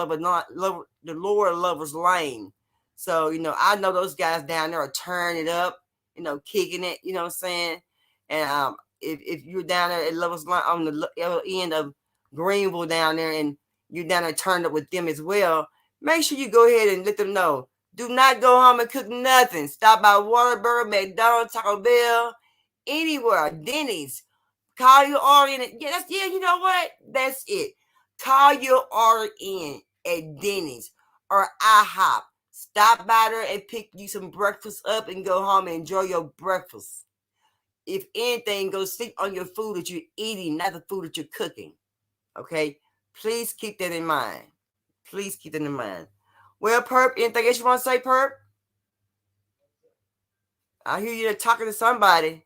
lovers lane. So I know those guys down there are turning it up, kicking it. You know what I'm saying? And if you're down there at lovers line on the end of Greenville down there, and you're down there turned up with them as well, make sure you go ahead and let them know. Do not go home and cook nothing. Stop by Whataburger, McDonald's, Taco Bell, anywhere, Denny's. Call your order in. Yeah, you know what? That's it. Call your order in at Denny's or IHOP. Stop by there and pick you some breakfast up and go home and enjoy your breakfast. If anything, go sleep on your food that you're eating, not the food that you're cooking. Okay? Please keep that in mind. Please keep that in mind. Well, Perp, anything else you want to say, Perp? I hear you talking to somebody.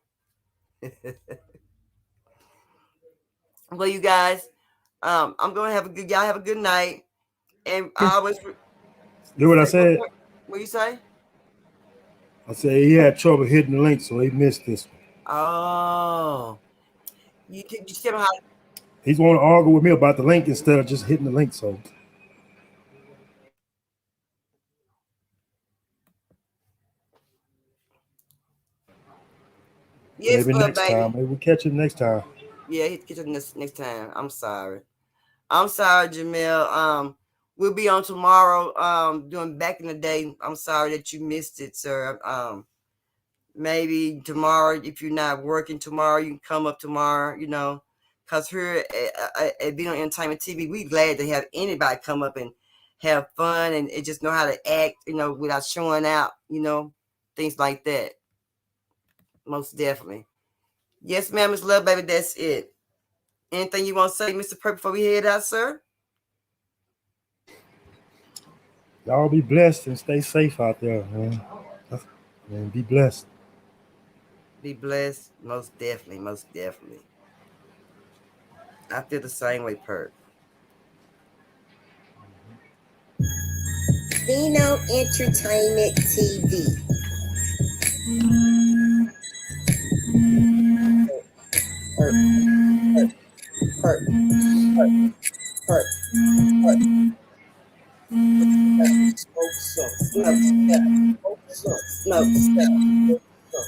Well, you guys, I'm going to y'all have a good night. And I always... You know what I said? What you say? I said he had trouble hitting the link, so he missed this one. Oh. You see how... He's want to argue with me about the link instead of just hitting the link, so... Yes, maybe next baby. time. Maybe we'll catch it next time. Yeah, he'll catch it next time. I'm sorry. I'm sorry, Jamel. We'll be on tomorrow. Doing back in the day. I'm sorry that you missed it, sir. Maybe tomorrow, if you're not working tomorrow, you can come up tomorrow. You know, because here at Being on Entertainment TV, we glad to have anybody come up and have fun and just know how to act. You know, without showing out. You know, things like that. Most definitely. Yes, ma'am, Miss Love Baby. That's it. Anything you want to say, Mr. Purple, before we head out, sir? Y'all be blessed and stay safe out there, man. Man, be blessed. Be blessed. Most definitely. Most definitely. I feel the same way, Perk. Vino Entertainment TV. Perk.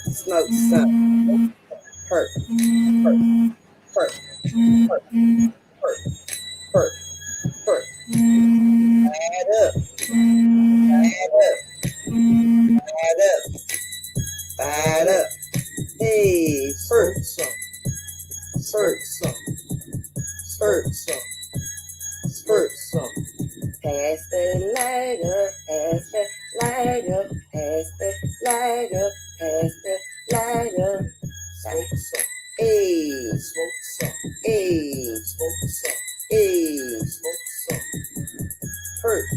Smoke some. Perk. Add up. Hey, perk some. Pass the lighter, pass the lighter, pass the lighter, pass the lighter. Smoke some. Hey, smoke some. Hey, smoke some. Hey, smoke some. Perk.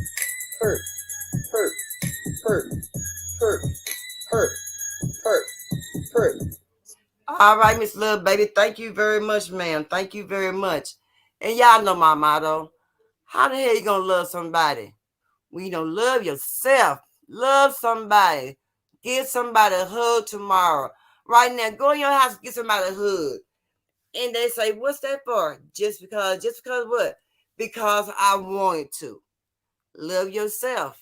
All right, Miss Love Baby. Thank you very much, ma'am. Thank you very much. And y'all know my motto. How the hell you gonna love somebody? When you don't love yourself. Love somebody. Give somebody a hug tomorrow. Right now, go in your house and get somebody a hug. And they say, what's that for? Just because what? Because I wanted to. Love yourself.